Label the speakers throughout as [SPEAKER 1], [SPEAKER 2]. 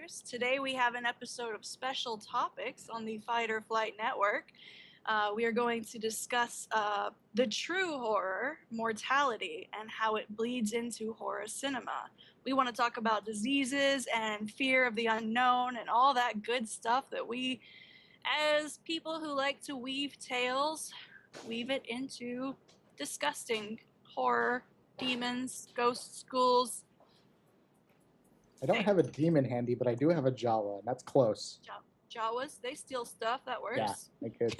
[SPEAKER 1] listeners. Today we have an episode of Special Topics on the Fight or Flight Network. We are going to discuss the true horror, mortality, and how it bleeds into horror cinema. We want to talk about diseases and fear of the unknown and all that good stuff that we, as people who like to weave tales, weave it into disgusting horror, demons, ghosts, ghouls.
[SPEAKER 2] I don't have a demon handy, but I do have a Jawa, and that's close.
[SPEAKER 1] Jawas, they steal stuff. That works.
[SPEAKER 2] Yeah, my kids.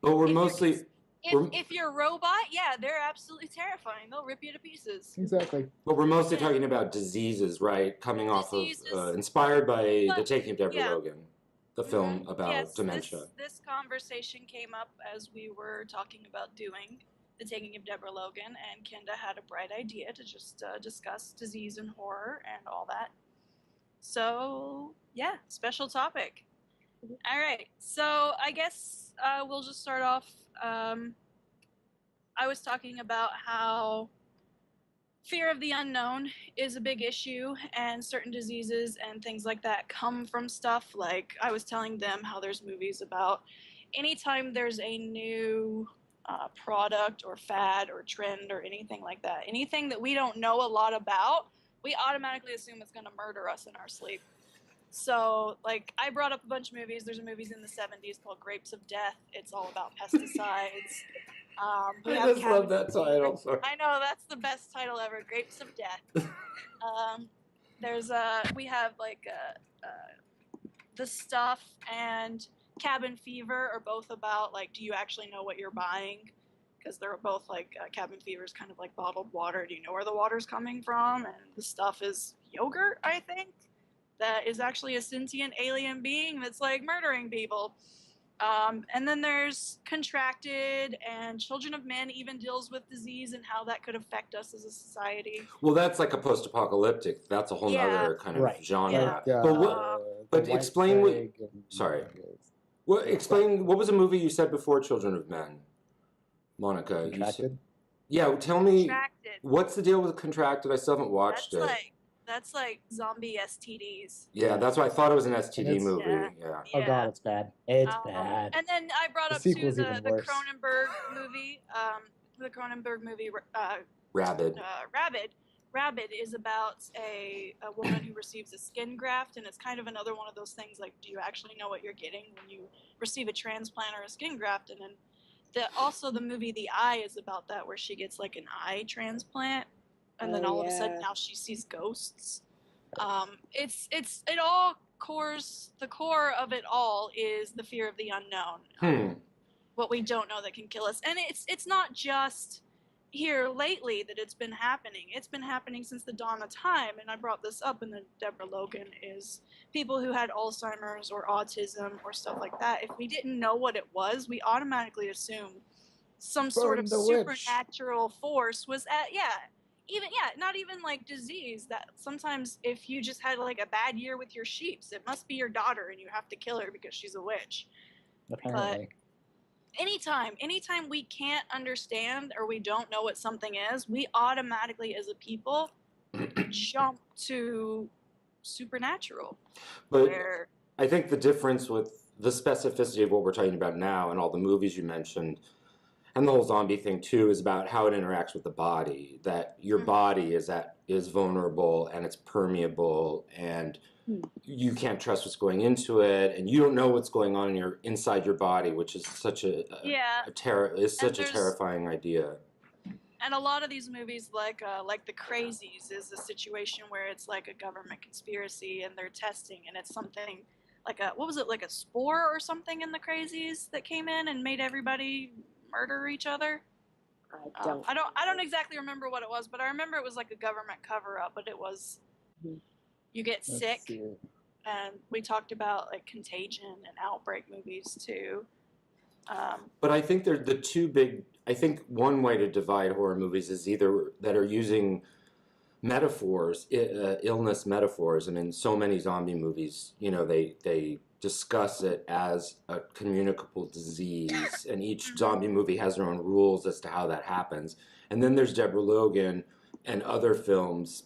[SPEAKER 3] But we're
[SPEAKER 1] If
[SPEAKER 3] mostly...
[SPEAKER 1] If you're a robot, yeah, they're absolutely terrifying. They'll rip you to pieces.
[SPEAKER 2] Exactly.
[SPEAKER 3] But we're mostly talking about diseases, right? Coming off of... inspired by The Taking of Deborah Logan, the film about dementia.
[SPEAKER 1] This conversation came up as we were talking about doing The Taking of Deborah Logan, and Kenda had a bright idea to just discuss disease and horror and all that. So, yeah, special topic. All right, so I guess we'll just start off. I was talking about how fear of the unknown is a big issue, and certain diseases and things like that come from stuff. Like, I was telling them how there's movies about anytime there's a new product or fad or trend or anything like that, anything that we don't know a lot about, we automatically assume it's going to murder us in our sleep. So, like, I brought up a bunch of movies. There's movies in the 70s called Grapes of Death. It's all about pesticides.
[SPEAKER 3] I just love that title. Sorry.
[SPEAKER 1] I know, that's the best title ever, Grapes of Death. We have, like, The Stuff and Cabin Fever are both about, like, do you actually know what you're buying? Because they're both, like, Cabin Fever is kind of like bottled water. Do you know where the water's coming from? And The Stuff is yogurt, I think, that is actually a sentient alien being that's, like, murdering people. And then there's Contracted, and Children of Men even deals with disease and how that could affect us as a society.
[SPEAKER 3] Well, that's like a post-apocalyptic. That's a whole other kind of genre.
[SPEAKER 2] Yeah.
[SPEAKER 3] But explain what... Sorry. Well, explain, what was a movie you said before Children of Men, Monica?
[SPEAKER 2] Contracted?
[SPEAKER 3] Yeah, tell me,
[SPEAKER 1] Contracted.
[SPEAKER 3] What's the deal with Contracted? I still haven't watched it.
[SPEAKER 1] That's like zombie STDs.
[SPEAKER 3] Yeah, that's why I thought it was an STD movie. Yeah.
[SPEAKER 2] Oh god, it's bad. It's bad.
[SPEAKER 1] And then I brought up too the Cronenberg movie.
[SPEAKER 3] Rabid.
[SPEAKER 1] Rabid is about a woman who receives a skin graft, and it's kind of another one of those things like, do you actually know what you're getting when you receive a transplant or a skin graft? And then also the movie The Eye is about that, where she gets like an eye transplant. And then all of a sudden now she sees ghosts. The core of it all is the fear of the unknown. What we don't know that can kill us. And it's not just here lately that it's been happening. It's been happening since the dawn of time. And I brought this up in the Deborah Logan, is people who had Alzheimer's or autism or stuff like that. If we didn't know what it was, we automatically assumed some sort of supernatural force was not even like disease, that sometimes if you just had like a bad year with your sheeps, it must be your daughter and you have to kill her because she's a witch.
[SPEAKER 2] Apparently.
[SPEAKER 1] But anytime we can't understand or we don't know what something is, we automatically as a people jump to supernatural.
[SPEAKER 3] But I think the difference with the specificity of what we're talking about now and all the movies you mentioned, and the whole zombie thing too, is about how it interacts with the body. That your body is vulnerable and it's permeable, and you can't trust what's going into it, and you don't know what's going on inside your body, which is such a terrifying idea.
[SPEAKER 1] And a lot of these movies, like The Crazies, is a situation where it's like a government conspiracy and they're testing, and it's something like like a spore or something in The Crazies that came in and made everybody murder each other. I don't exactly remember what it was, but I remember it was like a government cover-up. But it was you get sick, and we talked about like Contagion and Outbreak movies too.
[SPEAKER 3] But I think they're the two big. I think one way to divide horror movies is either that are using metaphors, illness metaphors, and in so many zombie movies, they discuss it as a communicable disease, and each zombie movie has their own rules as to how that happens. And then there's Deborah Logan and other films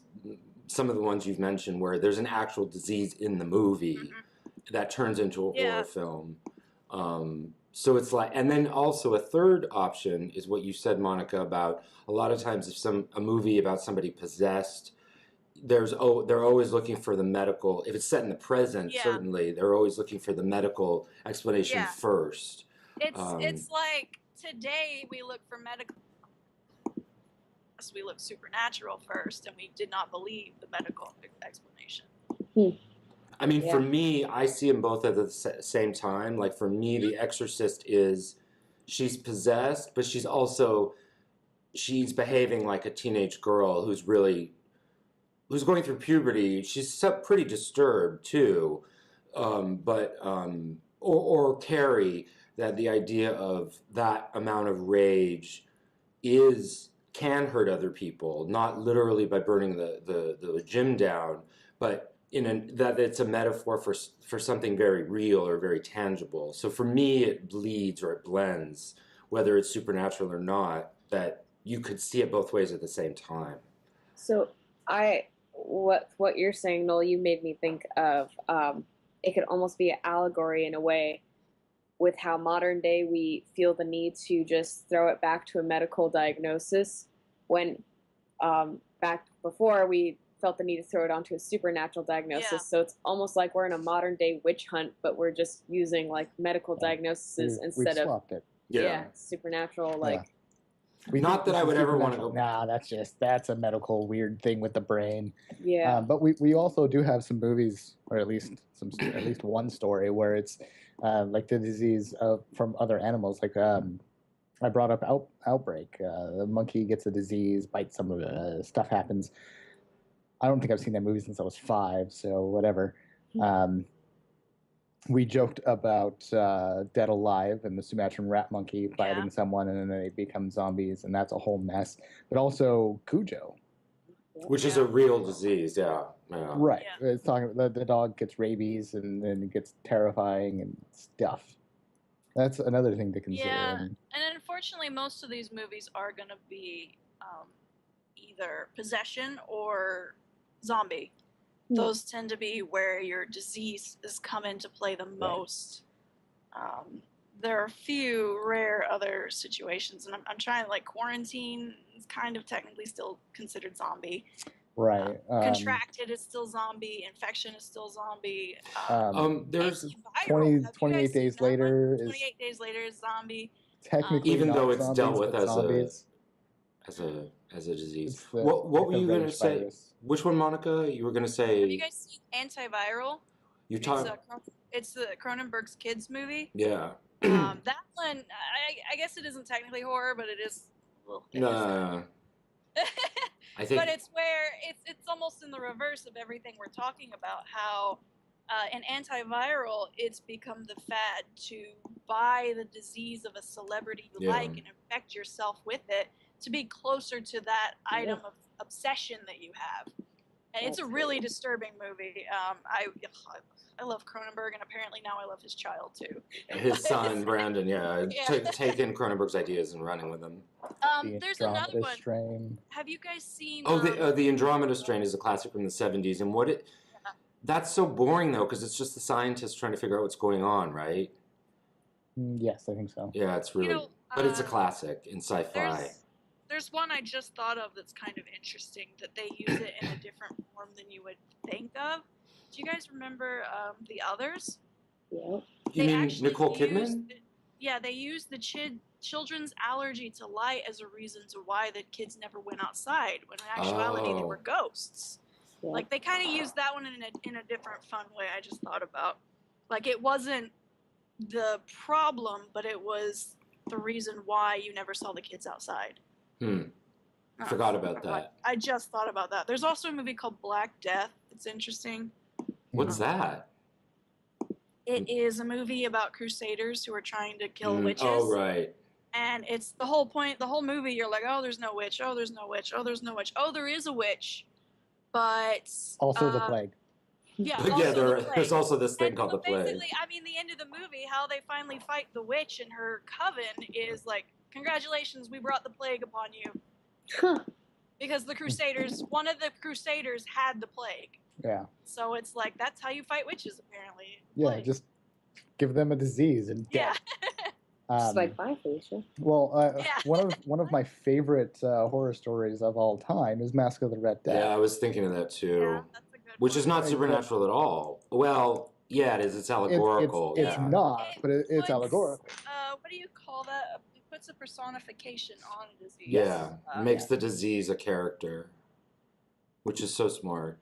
[SPEAKER 3] some of the ones you've mentioned where there's an actual disease in the movie that turns into a horror film. So it's like, and then also a third option is what you said, Monica, about a lot of times if a movie about somebody possessed, they're always looking for the medical. If it's set in the present, certainly they're always looking for the medical explanation first.
[SPEAKER 1] It's like today we look for medical. We look supernatural first, and we did not believe the medical explanation.
[SPEAKER 3] I mean, for me, I see them both at the same time. Like, for me, The Exorcist she's possessed, but she's behaving like a teenage girl who's going through puberty. She's pretty disturbed, too. Or Carrie, that the idea of that amount of rage can hurt other people, not literally by burning the gym down, but that it's a metaphor for something very real or very tangible. So for me, it bleeds or it blends, whether it's supernatural or not, that you could see it both ways at the same time.
[SPEAKER 4] So what you're saying, Noel, you made me think of, it could almost be an allegory in a way with how modern day we feel the need to just throw it back to a medical diagnosis when back before we felt the need to throw it onto a supernatural diagnosis. So it's almost like we're in a modern day witch hunt, but we're just using like medical diagnoses instead of supernatural.
[SPEAKER 3] Not that I would ever want to go.
[SPEAKER 2] Nah, that's a medical weird thing with the brain.
[SPEAKER 4] Yeah.
[SPEAKER 2] But we also do have some movies, or at least one story where it's like the disease from other animals. Like I brought up Outbreak. The monkey gets a disease, bites some of it, stuff happens. I don't think I've seen that movie since I was 5, so whatever. We joked about Dead Alive and the Sumatran rat monkey biting someone and then they become zombies, and that's a whole mess. But also Cujo.
[SPEAKER 3] Which is a real disease,
[SPEAKER 2] Right. Yeah. It's talking about the dog gets rabies and then it gets terrifying and stuff. That's another thing to consider.
[SPEAKER 1] Yeah, and unfortunately most of these movies are going to be either possession or zombie. Those tend to be where your disease has come into play the most. There are a few rare other situations, and I'm trying, like Quarantine is kind of technically still considered zombie.
[SPEAKER 2] Right.
[SPEAKER 1] Contracted is still zombie. Infection is still zombie.
[SPEAKER 3] There's
[SPEAKER 2] 28 Days Later.
[SPEAKER 1] 28 Days Later is zombie.
[SPEAKER 2] Technically,
[SPEAKER 3] even though it's
[SPEAKER 2] zombies,
[SPEAKER 3] dealt with as a disease. What were you going to say?
[SPEAKER 2] Virus.
[SPEAKER 3] Which one, Monica? You were going to say.
[SPEAKER 1] Have you guys seen Antiviral? It's the Cronenberg's kids movie.
[SPEAKER 3] Yeah.
[SPEAKER 1] That one, I guess it isn't technically horror, but it is.
[SPEAKER 3] No. I think.
[SPEAKER 1] But it's where it's almost in the reverse of everything we're talking about. How in Antiviral, it's become the fad to buy the disease of a celebrity you like and infect yourself with it to be closer to that item of obsession that you have. And it's a really disturbing movie. I love Cronenberg, and apparently now I love his child too.
[SPEAKER 3] His son, Brandon, taking Cronenberg's ideas and running with them.
[SPEAKER 1] There's another one.
[SPEAKER 2] Strain.
[SPEAKER 1] Have you guys seen...
[SPEAKER 3] the Andromeda Strain is a classic from the 70s, and that's so boring, though, because it's just the scientists trying to figure out what's going on, right?
[SPEAKER 2] Yes, I think so.
[SPEAKER 3] Yeah, it's really... but it's a classic in sci-fi.
[SPEAKER 1] There's one I just thought of that's kind of interesting, that they use it in a different form than you would think of. Do you guys remember The Others?
[SPEAKER 4] Yeah.
[SPEAKER 3] You mean Nicole Kidman?
[SPEAKER 1] They used the children's allergy to light as a reason to why the kids never went outside, when in actuality they were ghosts. Yeah. Like, they kind of used that one in a different fun way I just thought about. Like, it wasn't the problem, but it was the reason why you never saw the kids outside.
[SPEAKER 3] I forgot about that.
[SPEAKER 1] I just thought about that. There's also a movie called Black Death. It's interesting.
[SPEAKER 3] What's that?
[SPEAKER 1] It is a movie about crusaders who are trying to kill witches.
[SPEAKER 3] Oh, right.
[SPEAKER 1] And it's the whole point, the whole movie, you're like, oh, there's no witch, oh, there's no witch, oh, there's no witch. Oh, there is a witch. But...
[SPEAKER 2] Also the plague.
[SPEAKER 1] Yeah,
[SPEAKER 3] there's also this thing called the plague.
[SPEAKER 1] Basically, I mean, the end of the movie, how they finally fight the witch and her coven is like, congratulations, we brought the plague upon you. because the Crusaders, one of the Crusaders had the plague.
[SPEAKER 2] Yeah.
[SPEAKER 1] So it's like, that's how you fight witches, apparently.
[SPEAKER 2] Yeah,
[SPEAKER 1] Plague.
[SPEAKER 2] just give them a disease and
[SPEAKER 1] Yeah.
[SPEAKER 2] death.
[SPEAKER 4] Just like, bye, Felicia.
[SPEAKER 2] Well,
[SPEAKER 1] Yeah.
[SPEAKER 2] one of my favorite horror stories of all time is Mask of the Red Death.
[SPEAKER 3] Yeah, I was thinking of that too.
[SPEAKER 1] Yeah, that's a good
[SPEAKER 3] Which
[SPEAKER 1] one.
[SPEAKER 3] is not supernatural at all. Well, yeah, it is. It's allegorical.
[SPEAKER 2] It's
[SPEAKER 3] yeah.
[SPEAKER 2] not, but it's
[SPEAKER 1] puts,
[SPEAKER 2] allegorical.
[SPEAKER 1] What do you call that? It puts a personification on a disease.
[SPEAKER 3] Yeah, makes the disease a character, which is so smart.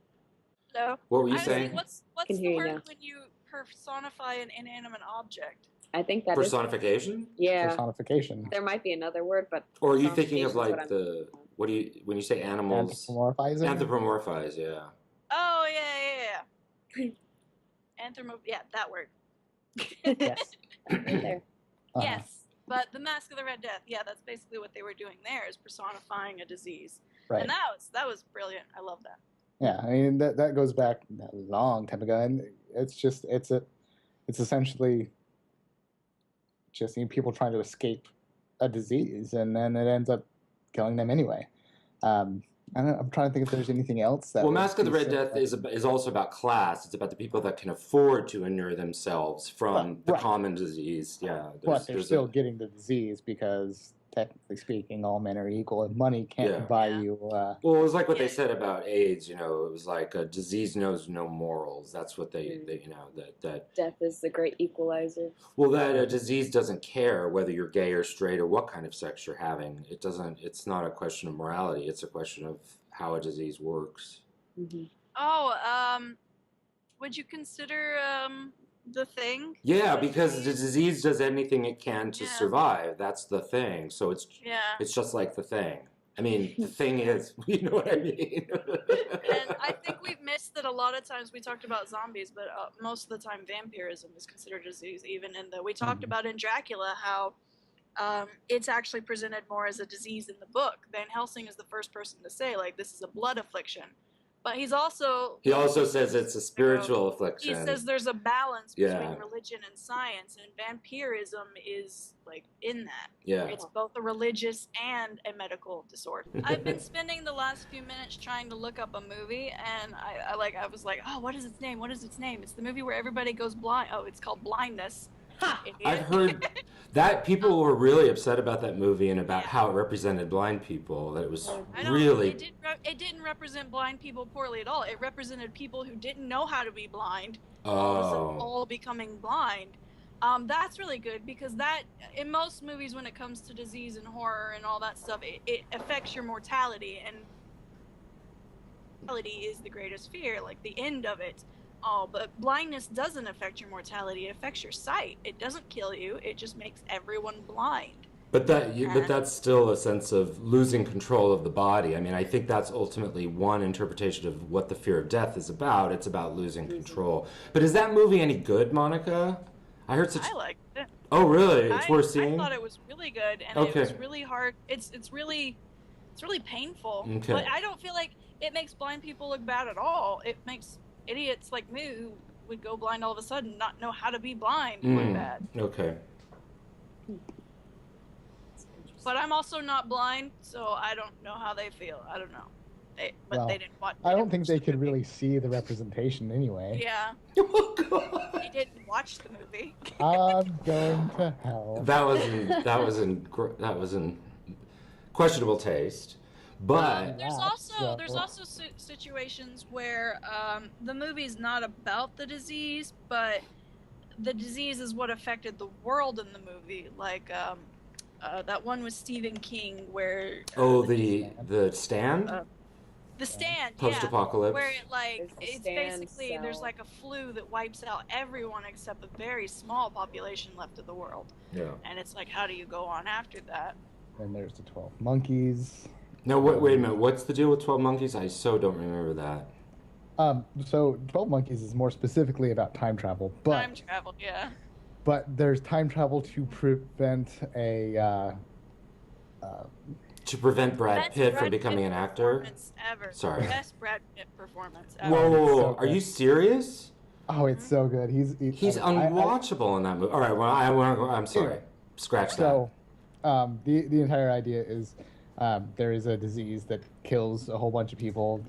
[SPEAKER 1] So,
[SPEAKER 3] What were you
[SPEAKER 1] honestly,
[SPEAKER 3] saying?
[SPEAKER 1] What's
[SPEAKER 4] Can
[SPEAKER 1] the
[SPEAKER 4] hear you
[SPEAKER 1] word
[SPEAKER 4] now.
[SPEAKER 1] when you personify an inanimate object?
[SPEAKER 4] I think that
[SPEAKER 3] Personification?
[SPEAKER 4] Yeah.
[SPEAKER 2] Personification.
[SPEAKER 4] There might be another word, but
[SPEAKER 3] Or are you thinking of
[SPEAKER 4] personification's
[SPEAKER 3] like
[SPEAKER 4] what
[SPEAKER 3] what do you when you say animals?
[SPEAKER 2] Anthropomorphizing?
[SPEAKER 3] Anthropomorphize, yeah.
[SPEAKER 1] Oh yeah. Yeah, that word.
[SPEAKER 2] Yes.
[SPEAKER 4] I'm right there.
[SPEAKER 1] Yes, but the Mask of the Red Death. Yeah, that's basically what they were doing there, is personifying a disease.
[SPEAKER 2] Right.
[SPEAKER 1] And that was brilliant. I love that.
[SPEAKER 2] Yeah, I mean that goes back a long time ago, and it's essentially just people trying to escape a disease, and then it ends up killing them anyway. I'm trying to think if there's anything else that.
[SPEAKER 3] Well,
[SPEAKER 2] would
[SPEAKER 3] Mask of the
[SPEAKER 2] be
[SPEAKER 3] Red Death is also about class. It's about the people that can afford to inure themselves from the
[SPEAKER 2] Right.
[SPEAKER 3] common disease. Yeah,
[SPEAKER 2] But they're still getting the disease because, technically speaking, all men are equal, and money can't buy you.
[SPEAKER 3] Well, it was like what they said about AIDS. You know, it was like a disease knows no morals. That's what they that
[SPEAKER 4] Death is the great equalizer.
[SPEAKER 3] well, that a disease doesn't care whether you're gay or straight or what kind of sex you're having. It doesn't. It's not a question of morality. It's a question of how a disease works.
[SPEAKER 4] Mm-hmm.
[SPEAKER 1] Oh, would you consider the Thing?
[SPEAKER 3] Yeah, because the disease does anything it can to
[SPEAKER 1] Yeah.
[SPEAKER 3] survive. That's the thing. So it's just like the Thing. I mean, the thing is, you know what I mean?
[SPEAKER 1] And I think we've missed that a lot of times. We talked about zombies, but most of the time vampirism is considered a disease. Even in we talked about in Dracula how it's actually presented more as a disease in the book. Van Helsing is the first person to say, like, this is a blood affliction. But he also
[SPEAKER 3] says it's a spiritual affliction.
[SPEAKER 1] He says there's a balance between
[SPEAKER 3] Yeah.
[SPEAKER 1] religion and science, and vampirism is like in that.
[SPEAKER 3] Yeah.
[SPEAKER 1] It's both a religious and a medical disorder. I've been spending the last few minutes trying to look up a movie, and I was like, oh, what is its name? What is its name? It's the movie where everybody goes blind. Oh, it's called Blindness.
[SPEAKER 3] I've heard that people were really upset about that movie and about how it represented blind people. That it was really.
[SPEAKER 1] It didn't represent blind people poorly at all. It represented people who didn't know how to be blind, all becoming blind. That's really good because that in most movies, when it comes to disease and horror and all that stuff, it affects your mortality, and mortality is the greatest fear, like the end of it. Oh, but blindness doesn't affect your mortality. It affects your sight. It doesn't kill you. It just makes everyone blind.
[SPEAKER 3] But that's still a sense of losing control of the body. I mean, I think that's ultimately one interpretation of what the fear of death is about. It's about losing control. But is that movie any good, Monica? I heard such.
[SPEAKER 1] I liked it.
[SPEAKER 3] Oh, really? It's worth seeing.
[SPEAKER 1] I thought it was really good, and it was really hard. It's really painful.
[SPEAKER 3] Okay.
[SPEAKER 1] But I don't feel like it makes blind people look bad at all. It makes idiots like me who would go blind all of a sudden not know how to be blind look bad.
[SPEAKER 3] Okay.
[SPEAKER 1] But I'm also not blind, so I don't know how they feel. I don't know. They didn't watch.
[SPEAKER 2] I don't think they could really see the representation anyway.
[SPEAKER 1] Yeah.
[SPEAKER 3] Oh, God.
[SPEAKER 1] They didn't watch the movie.
[SPEAKER 2] I'm going to hell.
[SPEAKER 3] That was in questionable taste. But
[SPEAKER 1] there's also situations where the movie's not about the disease, but the disease is what affected the world in the movie. Like that one with Stephen King where
[SPEAKER 3] the Stand?
[SPEAKER 1] The Stand,
[SPEAKER 3] Post-apocalypse.
[SPEAKER 1] where it's
[SPEAKER 4] Stand,
[SPEAKER 1] basically there's like a flu that wipes out everyone except a very small population left of the world.
[SPEAKER 3] Yeah.
[SPEAKER 1] And it's like, how do you go on after that?
[SPEAKER 2] And there's the 12 Monkeys.
[SPEAKER 3] No, wait a minute. What's the deal with 12 Monkeys? I so don't remember that.
[SPEAKER 2] So 12 Monkeys is more specifically about time travel, but
[SPEAKER 1] Time travel, yeah.
[SPEAKER 2] But there's time travel to prevent a
[SPEAKER 3] to prevent Brad
[SPEAKER 1] Best
[SPEAKER 3] Pitt from
[SPEAKER 1] Brad
[SPEAKER 3] becoming
[SPEAKER 1] Pitt
[SPEAKER 3] an actor.
[SPEAKER 1] performance ever.
[SPEAKER 3] Sorry.
[SPEAKER 1] Best Brad Pitt performance ever.
[SPEAKER 3] Whoa.
[SPEAKER 2] so
[SPEAKER 3] Are
[SPEAKER 2] good.
[SPEAKER 3] you serious?
[SPEAKER 2] Oh, it's so good. He's
[SPEAKER 3] Unwatchable in that movie. All right, well, I'm sorry.
[SPEAKER 2] Anyway,
[SPEAKER 3] Scratch that.
[SPEAKER 2] So, the entire idea is there is a disease that kills a whole bunch of people.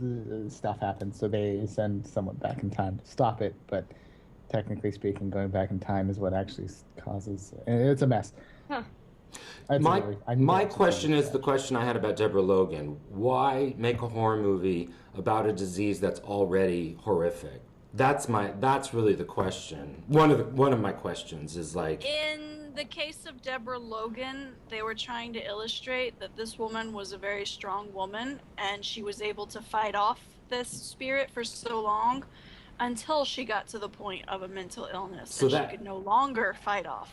[SPEAKER 2] Stuff happens, so they send someone back in time to stop it. But technically speaking, going back in time is what actually causes. And it's a mess.
[SPEAKER 4] Huh.
[SPEAKER 3] My question is the question I had about Deborah Logan. Why make a horror movie about a disease that's already horrific? That's really the question. One of my questions is like,
[SPEAKER 1] in the case of Deborah Logan, they were trying to illustrate that this woman was a very strong woman, and she was able to fight off this spirit for so long until she got to the point of a mental illness she could no longer fight off.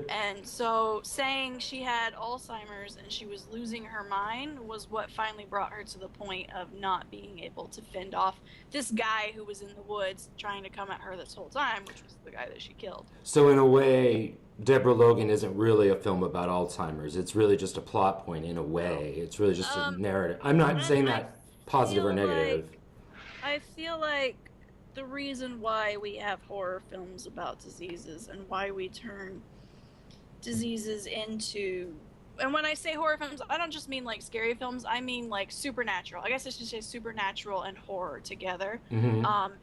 [SPEAKER 1] And so saying she had Alzheimer's and she was losing her mind was what finally brought her to the point of not being able to fend off this guy who was in the woods trying to come at her this whole time, which was the guy that she killed.
[SPEAKER 3] So in a way, Deborah Logan isn't really a film about Alzheimer's. It's really just a plot point in a way. It's really just a narrative. I'm not saying that positive or negative.
[SPEAKER 1] I feel like the reason why we have horror films about diseases and why we turn diseases into, and when I say horror films, I don't just mean like scary films, I mean like supernatural. I guess I should say supernatural and horror together,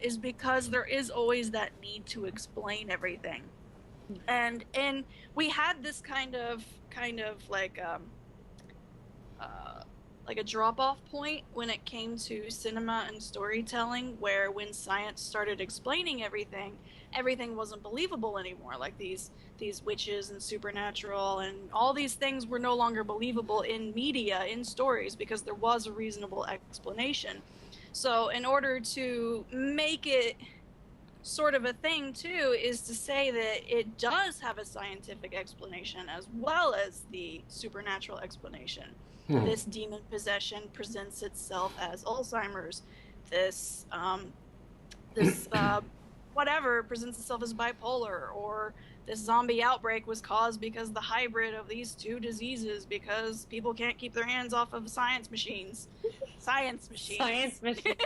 [SPEAKER 1] is because there is always that need to explain everything. And we had this kind of like a drop-off point when it came to cinema and storytelling, where when science started explaining everything wasn't believable anymore. Like these witches and supernatural and all these things were no longer believable in media, in stories, because there was a reasonable explanation. So in order to make it sort of a thing too, is to say that it does have a scientific explanation as well as the supernatural explanation. This demon possession presents itself as Alzheimer's. This whatever presents itself as bipolar, or this zombie outbreak was caused because the hybrid of these two diseases, because people can't keep their hands off of science machines.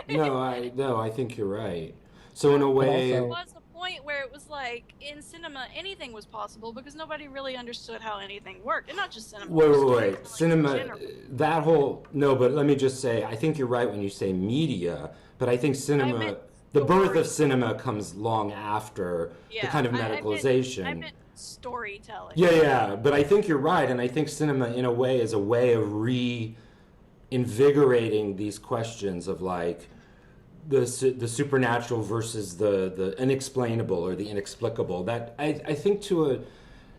[SPEAKER 3] No, I think you're right. So in a way,
[SPEAKER 1] there was a point where it was like in cinema anything was possible because nobody really understood how anything worked, and not just cinema.
[SPEAKER 3] Wait. Cinema, that whole but let me just say, I think you're right when you say media, but I think cinema, the birth of cinema comes long after the kind of medicalization.
[SPEAKER 1] I meant storytelling.
[SPEAKER 3] Yeah, but I think you're right, and I think cinema in a way is a way of reinvigorating these questions of like the supernatural versus the unexplainable or the inexplicable. That I think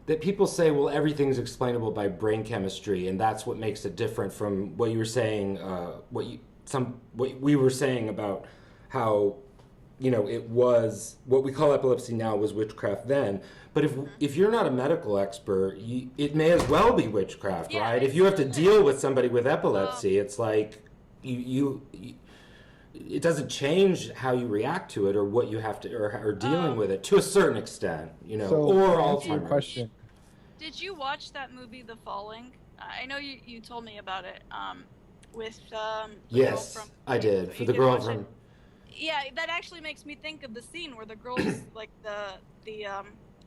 [SPEAKER 3] that people say, well, everything's explainable by brain chemistry, and that's what makes it different from what you were saying. What we were saying about how, it was what we call epilepsy now was witchcraft then. But if you're not a medical expert, it may as well be witchcraft, right? If you have to deal with somebody with epilepsy, it's like it doesn't change how you react to it or what you have to or dealing with it to a certain extent,
[SPEAKER 2] So
[SPEAKER 3] or
[SPEAKER 2] Alzheimer's. Question.
[SPEAKER 1] Did you watch that movie, The Falling? I know you told me about it. With
[SPEAKER 3] yes,
[SPEAKER 1] girl from,
[SPEAKER 3] I did. For the girl from.
[SPEAKER 1] Yeah, that actually makes me think of the scene where the girl's like the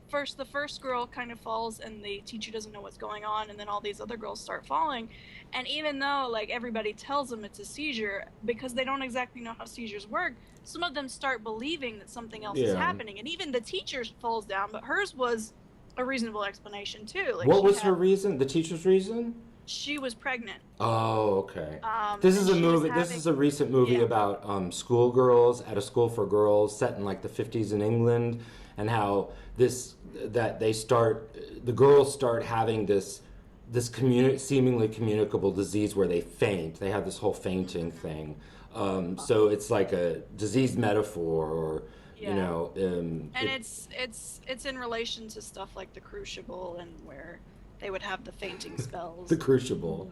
[SPEAKER 1] first girl kind of falls and the teacher doesn't know what's going on, and then all these other girls start falling, and even though like everybody tells them it's a seizure, because they don't exactly know how seizures work, some of them start believing that something else is happening, and even the teacher falls down, but hers was a reasonable explanation too. Like,
[SPEAKER 3] what was her reason? The teacher's reason?
[SPEAKER 1] She was pregnant.
[SPEAKER 3] Oh, okay. This is a movie. This is a recent movie about schoolgirls at a school for girls set in like the 50s in England, and how the girls start having this seemingly communicable disease where they faint. They have this whole fainting thing. So it's like a disease metaphor, or
[SPEAKER 1] it's in relation to stuff like the Crucible, and where they would have the fainting spells.
[SPEAKER 3] The Crucible.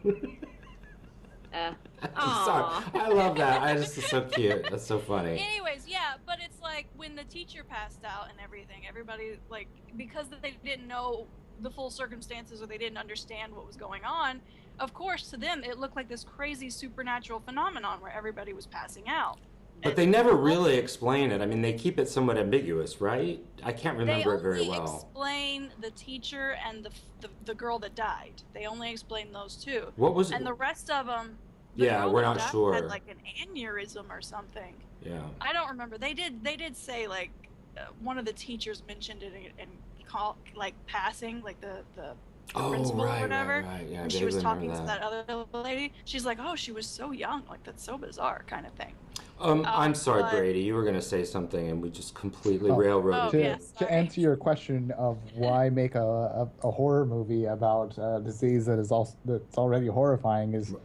[SPEAKER 3] Sorry, I love that. It's so cute. That's so funny.
[SPEAKER 1] Anyways, but it's like when the teacher passed out and everything, everybody, like, because they didn't know the full circumstances or they didn't understand what was going on, of course to them it looked like this crazy supernatural phenomenon where everybody was passing out.
[SPEAKER 3] But they never really explain it. I mean, they keep it somewhat ambiguous, right? I can't remember it very well.
[SPEAKER 1] They explain the teacher and the girl that died. They only explain those two.
[SPEAKER 3] What was it?
[SPEAKER 1] And the rest of them,
[SPEAKER 3] yeah, we're not sure.
[SPEAKER 1] Had like an aneurysm or something.
[SPEAKER 3] Yeah.
[SPEAKER 1] I don't remember. They did say like one of the teachers mentioned it and call like passing like the principal or whatever.
[SPEAKER 3] Right. Yeah,
[SPEAKER 1] and she was talking to that other lady. She's like, "Oh, she was so young. Like that's so bizarre," kind of thing.
[SPEAKER 3] I'm sorry, Brady. You were going to say something, and we just completely railroaded
[SPEAKER 2] you.
[SPEAKER 3] you.
[SPEAKER 2] To answer your question of why make a horror movie about a disease that's already horrifying is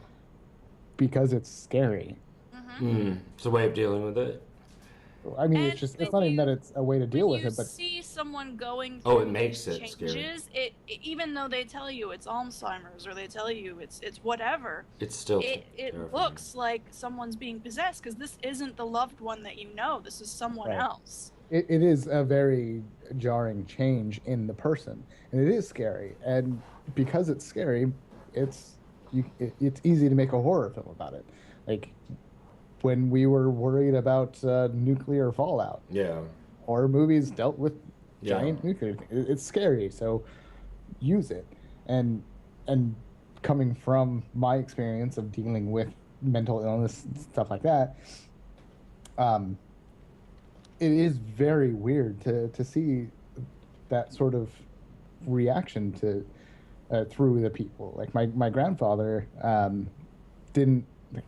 [SPEAKER 2] because it's scary.
[SPEAKER 3] It's a way of dealing with it.
[SPEAKER 2] I mean, it's not even that it's a way to deal with it, but
[SPEAKER 1] see someone going through
[SPEAKER 3] it makes it
[SPEAKER 1] changes,
[SPEAKER 3] scary.
[SPEAKER 1] It even though they tell you it's Alzheimer's or they tell you it's whatever,
[SPEAKER 3] it's still
[SPEAKER 1] it looks like someone's being possessed because this isn't the loved one that you know. This is someone else.
[SPEAKER 2] It is a very jarring change in the person, and it is scary. And because it's scary, it's easy to make a horror film about it, like when we were worried about nuclear fallout.
[SPEAKER 3] Yeah.
[SPEAKER 2] Horror movies dealt with giant nuclear. It's scary, so use it. And coming from my experience of dealing with mental illness and stuff like that, it is very weird to see that sort of reaction to through the people. Like my grandfather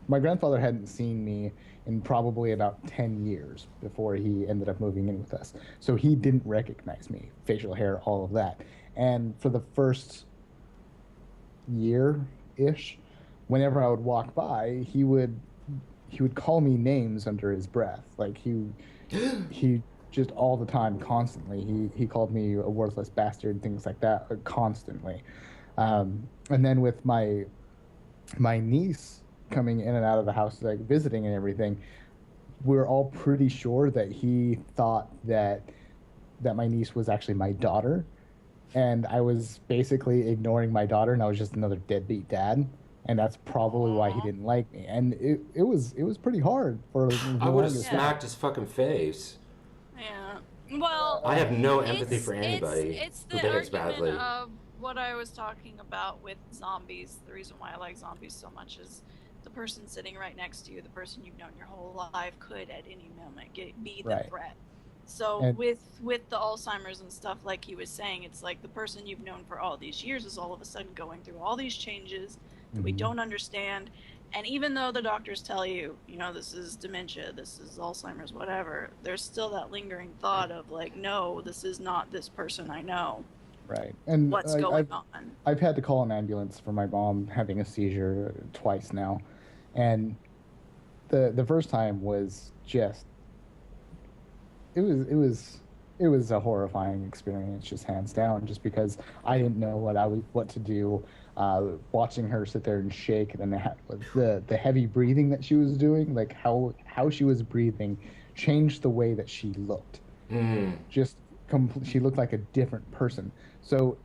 [SPEAKER 2] my grandfather hadn't seen me in probably about 10 years before he ended up moving in with us. So he didn't recognize me, facial hair, all of that. And for the first year-ish, whenever I would walk by, he would call me names under his breath. Like he just all the time, constantly. He called me a worthless bastard, things like that, constantly. And then with my niece coming in and out of the house, like visiting and everything, we're all pretty sure that he thought that my niece was actually my daughter, and I was basically ignoring my daughter, and I was just another deadbeat dad, and that's probably why he didn't like me. And it was pretty hard for.
[SPEAKER 3] I would have smacked his fucking face.
[SPEAKER 1] Yeah. Well,
[SPEAKER 3] I have no empathy for anybody who behaves badly.
[SPEAKER 1] Of what I was talking about with zombies. The reason why I like zombies so much is the person sitting right next to you, the person you've known your whole life, could at any moment be the threat. So with the Alzheimer's and stuff, like he was saying, it's like the person you've known for all these years is all of a sudden going through all these changes that we don't understand. And even though the doctors tell you, this is dementia, this is Alzheimer's, whatever, there's still that lingering thought of like, no, this is not this person I know.
[SPEAKER 2] Right. And
[SPEAKER 1] what's going on?
[SPEAKER 2] I've had to call an ambulance for my mom having a seizure twice now. And the first time was just it was a horrifying experience, just hands down, just because I didn't know what to do. Watching her sit there and shake, and then the heavy breathing that she was doing, like how she was breathing changed the way that she looked. She looked like a different person. So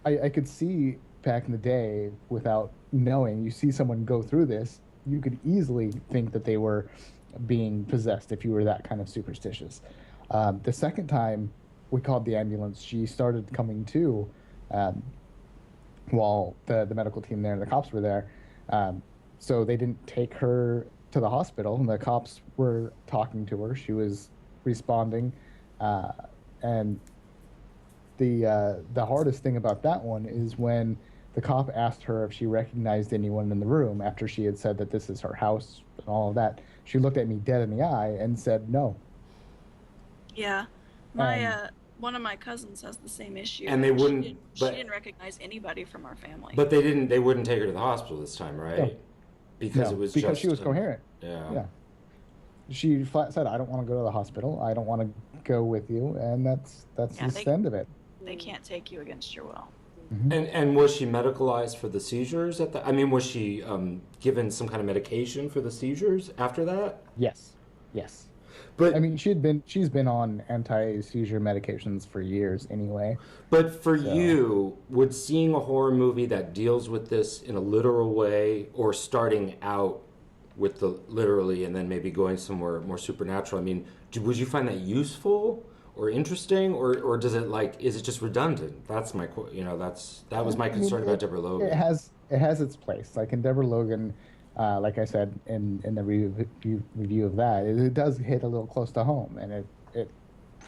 [SPEAKER 2] I could see back in the day, without knowing, you see someone go through this, you could easily think that they were being possessed if you were that kind of superstitious. The second time we called the ambulance, she started coming to while the medical team there and the cops were there. So they didn't take her to the hospital, and the cops were talking to her. She was responding. And the hardest thing about that one is when the cop asked her if she recognized anyone in the room after she had said that this is her house and all of that. She looked at me dead in the eye and said no.
[SPEAKER 1] Yeah. One of my cousins has the same issue.
[SPEAKER 3] And they wouldn't.
[SPEAKER 1] She didn't recognize anybody from our family.
[SPEAKER 3] But they wouldn't take her to the hospital this time, right?
[SPEAKER 2] No. Because she was coherent.
[SPEAKER 3] Yeah.
[SPEAKER 2] She flat said, "I don't want to go to the hospital. I don't want to go with you," and that's the end of it.
[SPEAKER 1] They can't take you against your will.
[SPEAKER 2] Mm-hmm.
[SPEAKER 3] And was she medicalized for the seizures was she given some kind of medication for the seizures after that?
[SPEAKER 2] Yes. But I mean, she's been on anti-seizure medications for years anyway.
[SPEAKER 3] But for you, would seeing a horror movie that deals with this in a literal way, or starting out with the literally and then maybe going somewhere more supernatural. I mean, would you find that useful or interesting, or does it is it just redundant? That's my that was my concern about Deborah Logan.
[SPEAKER 2] It has its place. Like in Deborah Logan, like I said in the review of that, it does hit a little close to home, and it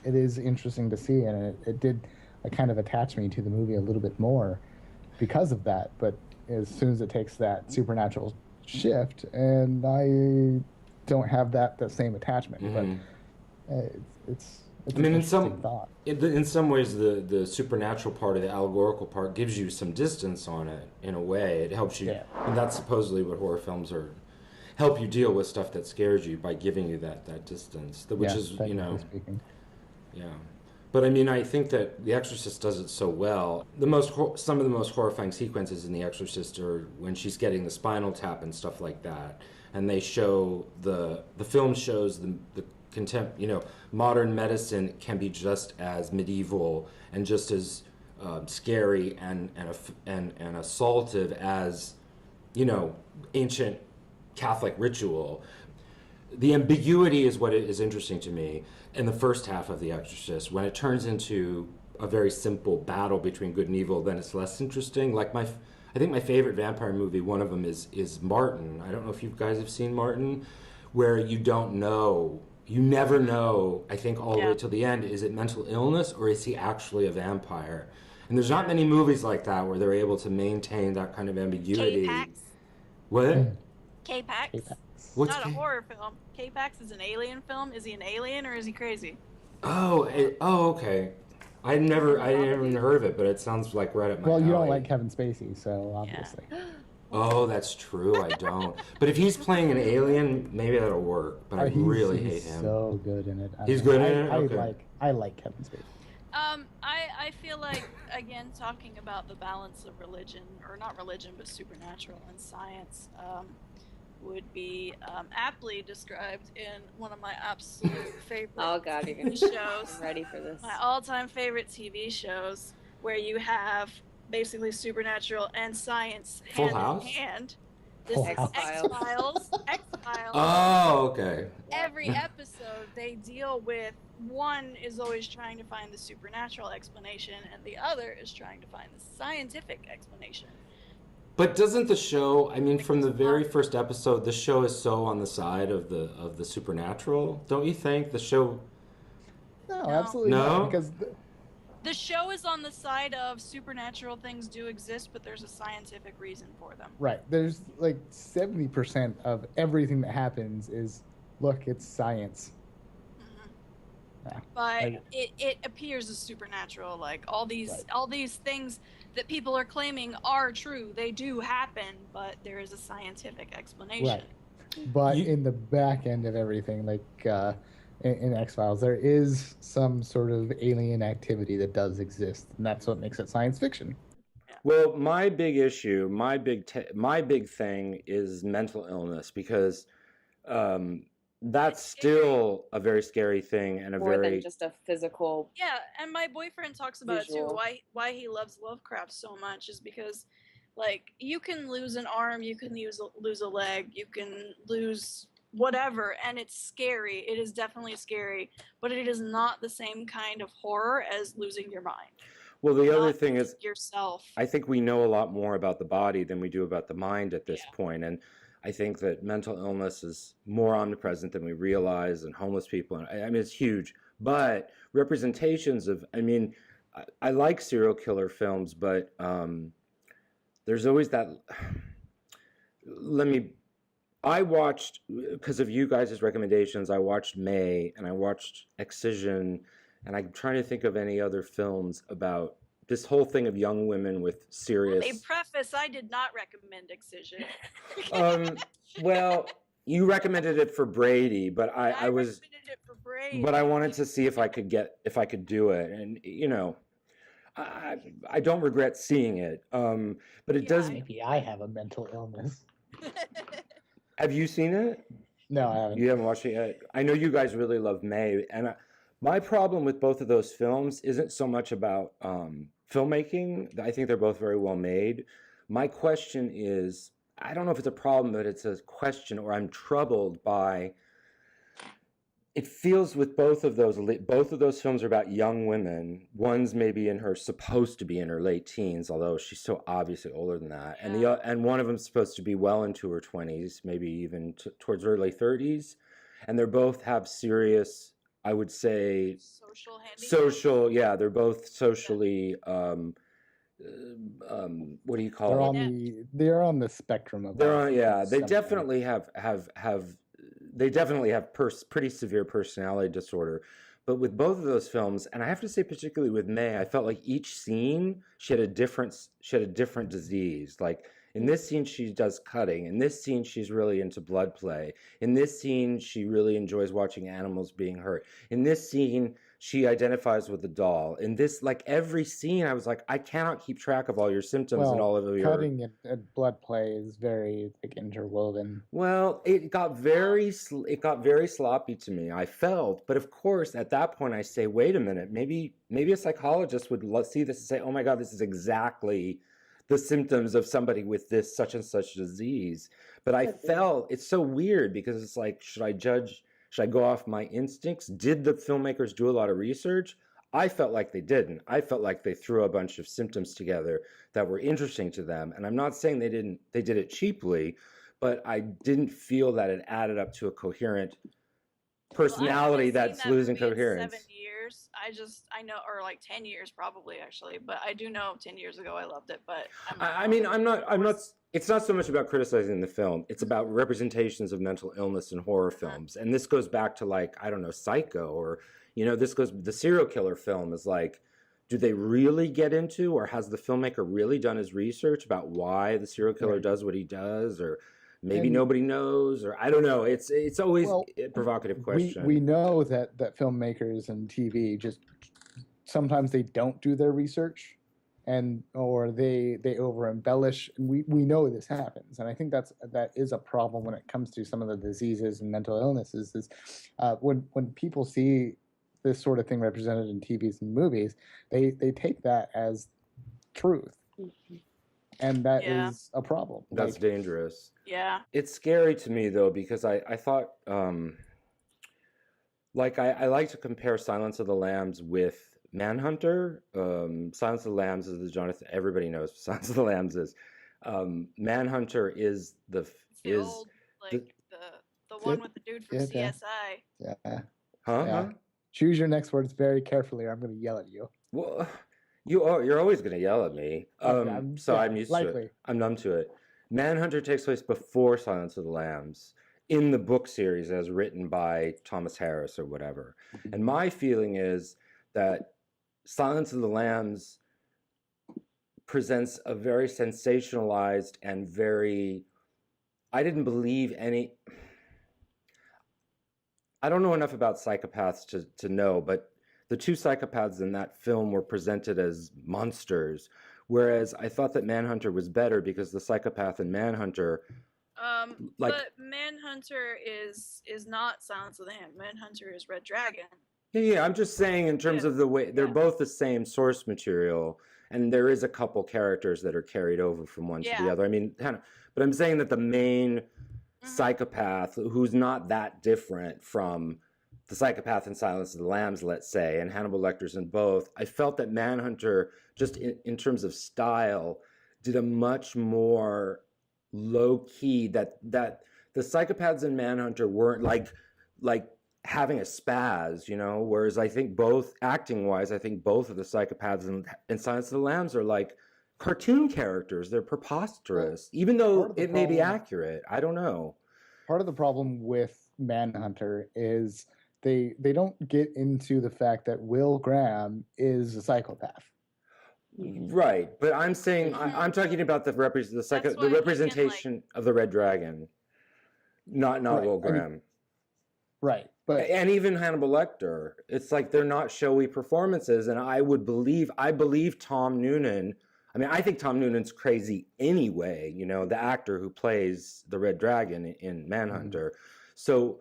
[SPEAKER 2] is interesting to see, and it did kind of attach me to the movie a little bit more because of that. But as soon as it takes that supernatural shift, and I don't have that same attachment, but it's I mean,
[SPEAKER 3] in some ways, the supernatural part of the allegorical part gives you some distance on it. In a way, it helps you, and that's supposedly what horror films are. Help you deal with stuff that scares you by giving you that distance, which is
[SPEAKER 2] speaking.
[SPEAKER 3] Yeah. But I mean, I think that The Exorcist does it so well. Some of the most horrifying sequences in The Exorcist are when she's getting the spinal tap and stuff like that, and they show the film shows the contempt. Modern medicine can be just as medieval and just as scary and assaultive as ancient Catholic ritual. The ambiguity is what is interesting to me in the first half of The Exorcist. When it turns into a very simple battle between good and evil, then it's less interesting. I think my favorite vampire movie, one of them is Martin. I don't know if you guys have seen Martin, where you never know, I think, all the way till the end, is it mental illness or is he actually a vampire? And there's not many movies like that where they're able to maintain that kind of ambiguity.
[SPEAKER 1] K-Pax.
[SPEAKER 3] What?
[SPEAKER 1] K-Pax.
[SPEAKER 3] What's
[SPEAKER 1] not a horror film. K-Pax is an alien film. Is he an alien or is he crazy?
[SPEAKER 3] Oh, okay. I never even heard of it, but it sounds like right up my alley.
[SPEAKER 2] Well, you don't like Kevin Spacey, so obviously.
[SPEAKER 1] Yeah.
[SPEAKER 3] Oh, that's true. I don't. But if he's playing an alien, maybe that'll work. But I really hate him.
[SPEAKER 2] He's so good in it.
[SPEAKER 3] He's good in it. Okay.
[SPEAKER 2] I like Kevin Spacey.
[SPEAKER 1] I feel like, again, talking about the balance of religion, or not religion, but supernatural and science, would be aptly described in one of my absolute favorite TV shows.
[SPEAKER 4] I'm ready for this.
[SPEAKER 1] My all-time favorite TV shows, where you have basically supernatural and science
[SPEAKER 3] Full
[SPEAKER 1] hand
[SPEAKER 3] House?
[SPEAKER 1] in hand. This
[SPEAKER 2] Full
[SPEAKER 1] is
[SPEAKER 2] House.
[SPEAKER 1] X-Files.
[SPEAKER 3] Oh, okay.
[SPEAKER 1] Every episode they deal with, one is always trying to find the supernatural explanation and the other is trying to find the scientific explanation.
[SPEAKER 3] But doesn't the show, I mean, from the very first episode, the show is so on the side of the supernatural, don't you think? The show...
[SPEAKER 2] No, absolutely
[SPEAKER 3] No?
[SPEAKER 2] not. Because
[SPEAKER 1] the show is on the side of supernatural things do exist, but there's a scientific reason for them.
[SPEAKER 2] right, there's 70% of everything that happens is, look, it's science. Yeah.
[SPEAKER 1] But it appears as supernatural. All these things that people are claiming are true. They do happen, but there is a scientific explanation.
[SPEAKER 2] Right. But in the back end of everything, in X-Files, there is some sort of alien activity that does exist, and that's what makes it science fiction.
[SPEAKER 3] Well, my big issue, my big thing is mental illness, because that's still a very scary thing and
[SPEAKER 4] more than just a physical.
[SPEAKER 1] Yeah, and my boyfriend talks about
[SPEAKER 4] visual.
[SPEAKER 1] it too. Why he loves Lovecraft so much is because, you can lose an arm, you can lose a leg, you can lose whatever, and it's scary. It is definitely scary, but it is not the same kind of horror as losing your mind.
[SPEAKER 3] Well, the other thing is,
[SPEAKER 1] yourself.
[SPEAKER 3] I think we know a lot more about the body than we do about the mind at this point, and I think that mental illness is more omnipresent than we realize, and homeless people, and I mean, it's huge. But representations of, I like serial killer films, but there's always that. I watched, because of you guys' recommendations, I watched May, and I watched Excision, and I'm trying to think of any other films about this whole thing of young women with serious...
[SPEAKER 1] Well, preface, I did not recommend Excision.
[SPEAKER 3] Well, you recommended it for Brady, but I was...
[SPEAKER 1] recommended it for Brady.
[SPEAKER 3] But I wanted to see if I could do it, and I don't regret seeing it, but it does...
[SPEAKER 2] Maybe I have a mental illness.
[SPEAKER 3] Have you seen it?
[SPEAKER 2] No, I haven't.
[SPEAKER 3] You haven't watched it yet? I know you guys really love May, and my problem with both of those films isn't so much about filmmaking. I think they're both very well made. My question is, I don't know if it's a problem, but it's a question, or I'm troubled by. It feels with both of those films are about young women. One's maybe supposed to be in her late teens, although she's so obviously older than that.
[SPEAKER 1] Yeah.
[SPEAKER 3] And one of them's supposed to be well into her 20s, maybe even towards early 30s. And they both have serious, I would say,
[SPEAKER 1] social.
[SPEAKER 3] They're both socially, what do you call it?
[SPEAKER 2] They're on the spectrum of.
[SPEAKER 3] They definitely have pretty severe personality disorder. But with both of those films, and I have to say particularly with May, I felt like each scene she had a different disease. Like in this scene she does cutting. In this scene she's really into blood play. In this scene she really enjoys watching animals being hurt. In this scene she identifies with the doll. In this, like every scene, I was like, I cannot keep track of all your symptoms and all of your
[SPEAKER 2] cutting and blood play is very like interwoven.
[SPEAKER 3] Well, it got very sloppy to me. I felt, but of course, at that point, I say, wait a minute, maybe a psychologist would see this and say, oh my God, this is exactly the symptoms of somebody with this such and such disease. But I felt it's so weird because it's like, should I judge? Should I go off my instincts? Did the filmmakers do a lot of research? I felt like they didn't. I felt like they threw a bunch of symptoms together that were interesting to them. And I'm not saying they did it cheaply, but I didn't feel that it added up to a coherent personality that's losing coherence.
[SPEAKER 1] 7 years. I know, or like 10 years probably actually, but I do know 10 years ago I loved it, but
[SPEAKER 3] I'm not it's not so much about criticizing the film. It's about representations of mental illness in horror films. And this goes back to like, I don't know, Psycho, or, the serial killer film is like, do they really get into, or has the filmmaker really done his research about why the serial killer does what he does, or maybe nobody knows, or I don't know. It's always a provocative question.
[SPEAKER 2] We know that filmmakers and TV just sometimes they don't do their research, or they over embellish. We know this happens, and I think that is a problem when it comes to some of the diseases and mental illnesses. Is when people see this sort of thing represented in TVs and movies, they take that as truth. And that is a problem.
[SPEAKER 3] That's dangerous.
[SPEAKER 1] Yeah.
[SPEAKER 3] It's scary to me, though, because I thought, I like to compare Silence of the Lambs with Manhunter. Silence of the Lambs is the Jonathan, everybody knows what Silence of the Lambs is. Manhunter is the
[SPEAKER 1] one with the dude from CSI.
[SPEAKER 2] Yeah.
[SPEAKER 3] Huh?
[SPEAKER 2] Yeah. Choose your next words very carefully, or I'm going to yell at you.
[SPEAKER 3] Well, you're always going to yell at me. I'm used to it. I'm numb to it. Manhunter takes place before Silence of the Lambs in the book series as written by Thomas Harris or whatever. And my feeling is that Silence of the Lambs presents a very sensationalized and very... I don't know enough about psychopaths to know, but the two psychopaths in that film were presented as monsters, whereas I thought that Manhunter was better because the psychopath in Manhunter...
[SPEAKER 1] but Manhunter is not Silence of the Lambs. Manhunter is Red Dragon.
[SPEAKER 3] Yeah, I'm just saying in terms of the way... They're both the same source material, and there is a couple characters that are carried over from one to the other. I mean, but I'm saying that the main psychopath, who's not that different from the psychopath in Silence of the Lambs, let's say, and Hannibal Lecter's in both, I felt that Manhunter, just in terms of style, did a much more low-key, that the psychopaths in Manhunter weren't like having a spaz, whereas I think both, acting-wise, I think both of the psychopaths in Silence of the Lambs are like cartoon characters. They're preposterous, even though it may be accurate. I don't know.
[SPEAKER 2] Part of the problem with Manhunter is they don't get into the fact that Will Graham is a psychopath.
[SPEAKER 3] Right, but I'm saying I'm talking about the representation of the Red Dragon, not Will Graham.
[SPEAKER 2] Right, but
[SPEAKER 3] and even Hannibal Lecter, it's like they're not showy performances, and I believe Tom Noonan. I mean, I think Tom Noonan's crazy anyway. The actor who plays the Red Dragon in Manhunter. So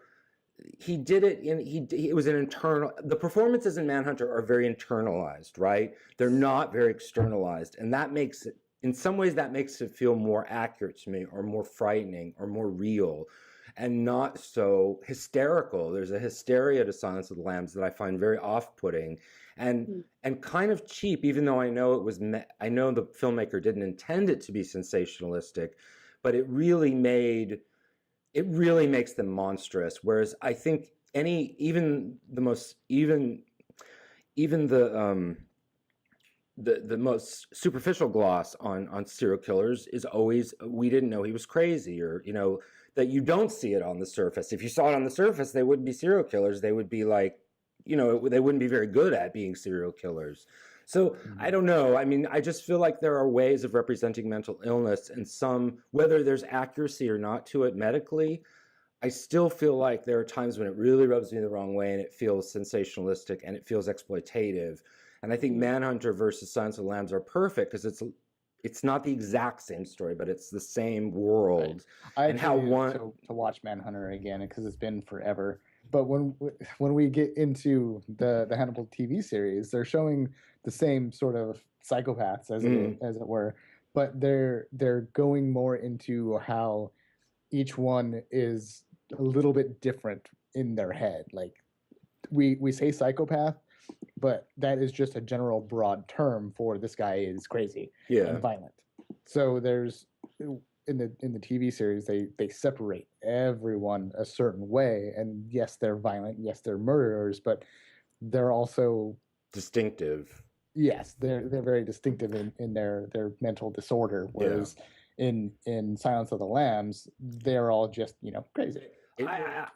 [SPEAKER 3] he did it it was an internal... The performances in Manhunter are very internalized, right? They're not very externalized, and that makes it in some ways that makes it feel more accurate to me, or more frightening, or more real, and not so hysterical. There's a hysteria to Silence of the Lambs that I find very off-putting and kind of cheap, even though I know I know the filmmaker didn't intend it to be sensationalistic, but it really makes them monstrous. Whereas I think even the most superficial gloss on serial killers is always, we didn't know he was crazy, or that you don't see it on the surface. If you saw it on the surface, they wouldn't be serial killers. They would be like, they wouldn't be very good at being serial killers. So I don't know. I mean, I just feel like there are ways of representing mental illness, and whether there's accuracy or not to it medically, I still feel like there are times when it really rubs me the wrong way, and it feels sensationalistic and it feels exploitative. And I think Manhunter versus Silence of the Lambs are perfect because it's not the exact same story, but it's the same world.
[SPEAKER 2] Right.
[SPEAKER 3] And how
[SPEAKER 2] to watch Manhunter again because it's been forever. But when we get into the Hannibal TV series, they're showing the same sort of psychopaths as it were, but they're going more into how each one is a little bit different in their head. Like we say psychopath, but that is just a general broad term for this guy is crazy and violent. So there's in the TV series they separate everyone a certain way, and yes, they're violent, yes, they're murderers, but they're also
[SPEAKER 3] distinctive.
[SPEAKER 2] Yes, they're very distinctive in their mental disorder, whereas in Silence of the Lambs, they're all just crazy.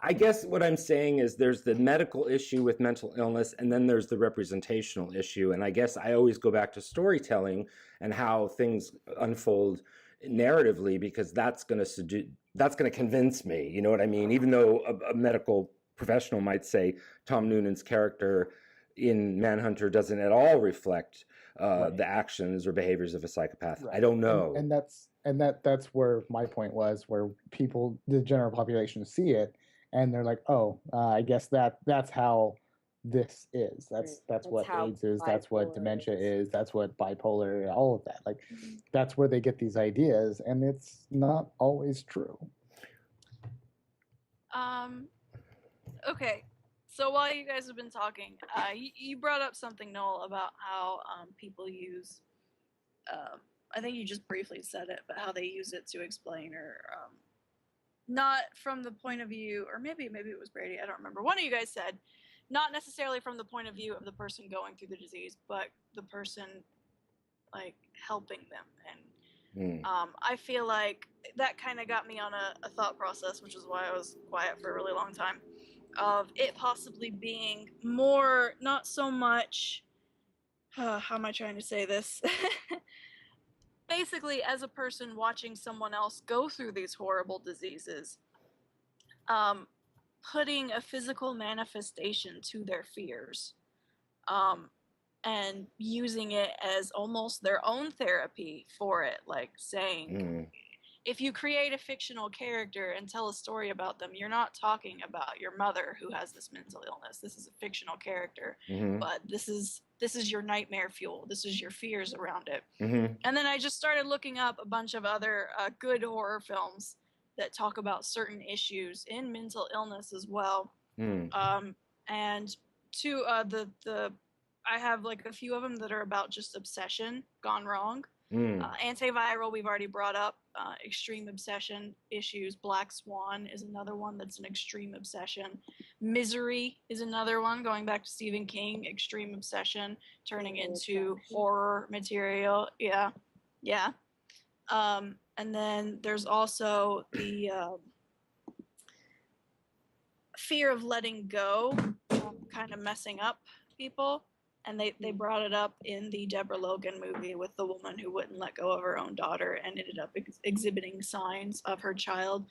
[SPEAKER 3] I guess what I'm saying is there's the medical issue with mental illness, and then there's the representational issue. And I guess I always go back to storytelling and how things unfold narratively, because that's going to convince me. You know what I mean? Even though a medical professional might say Tom Noonan's character in Manhunter doesn't at all reflect the actions or behaviors of a psychopath. Right. I don't know.
[SPEAKER 2] And that's where my point was, where people, the general population, see it and they're like, oh, I guess that's how this is. That's what AIDS is. That's what dementia is. That's what bipolar. All of that. Like, that's where they get these ideas, and it's not always true.
[SPEAKER 1] Okay. So while you guys have been talking, you brought up something, Noel, about how people use, I think you just briefly said it, but how they use it to explain, or not from the point of view, or maybe it was Brady, I don't remember. One of you guys said, not necessarily from the point of view of the person going through the disease, but the person, like, helping them. And I feel like that kind of got me on a thought process, which is why I was quiet for a really long time, of it possibly being more, not so much, how am I trying to say this? Basically, as a person watching someone else go through these horrible diseases, putting a physical manifestation to their fears, and using it as almost their own therapy for it, like saying, if you create a fictional character and tell a story about them, you're not talking about your mother who has this mental illness. This is a fictional character, but this is your nightmare fuel. This is your fears around it. And then I just started looking up a bunch of other good horror films that talk about certain issues in mental illness as well. And two, I have like a few of them that are about just obsession gone wrong. Antiviral, we've already brought up. Extreme obsession issues. Black Swan is another one that's an extreme obsession. Misery is another one, going back to Stephen King. Extreme obsession turning into horror material. Yeah. And then there's also the fear of letting go, kind of messing up people. And they brought it up in the Deborah Logan movie with the woman who wouldn't let go of her own daughter and ended up exhibiting signs of her child.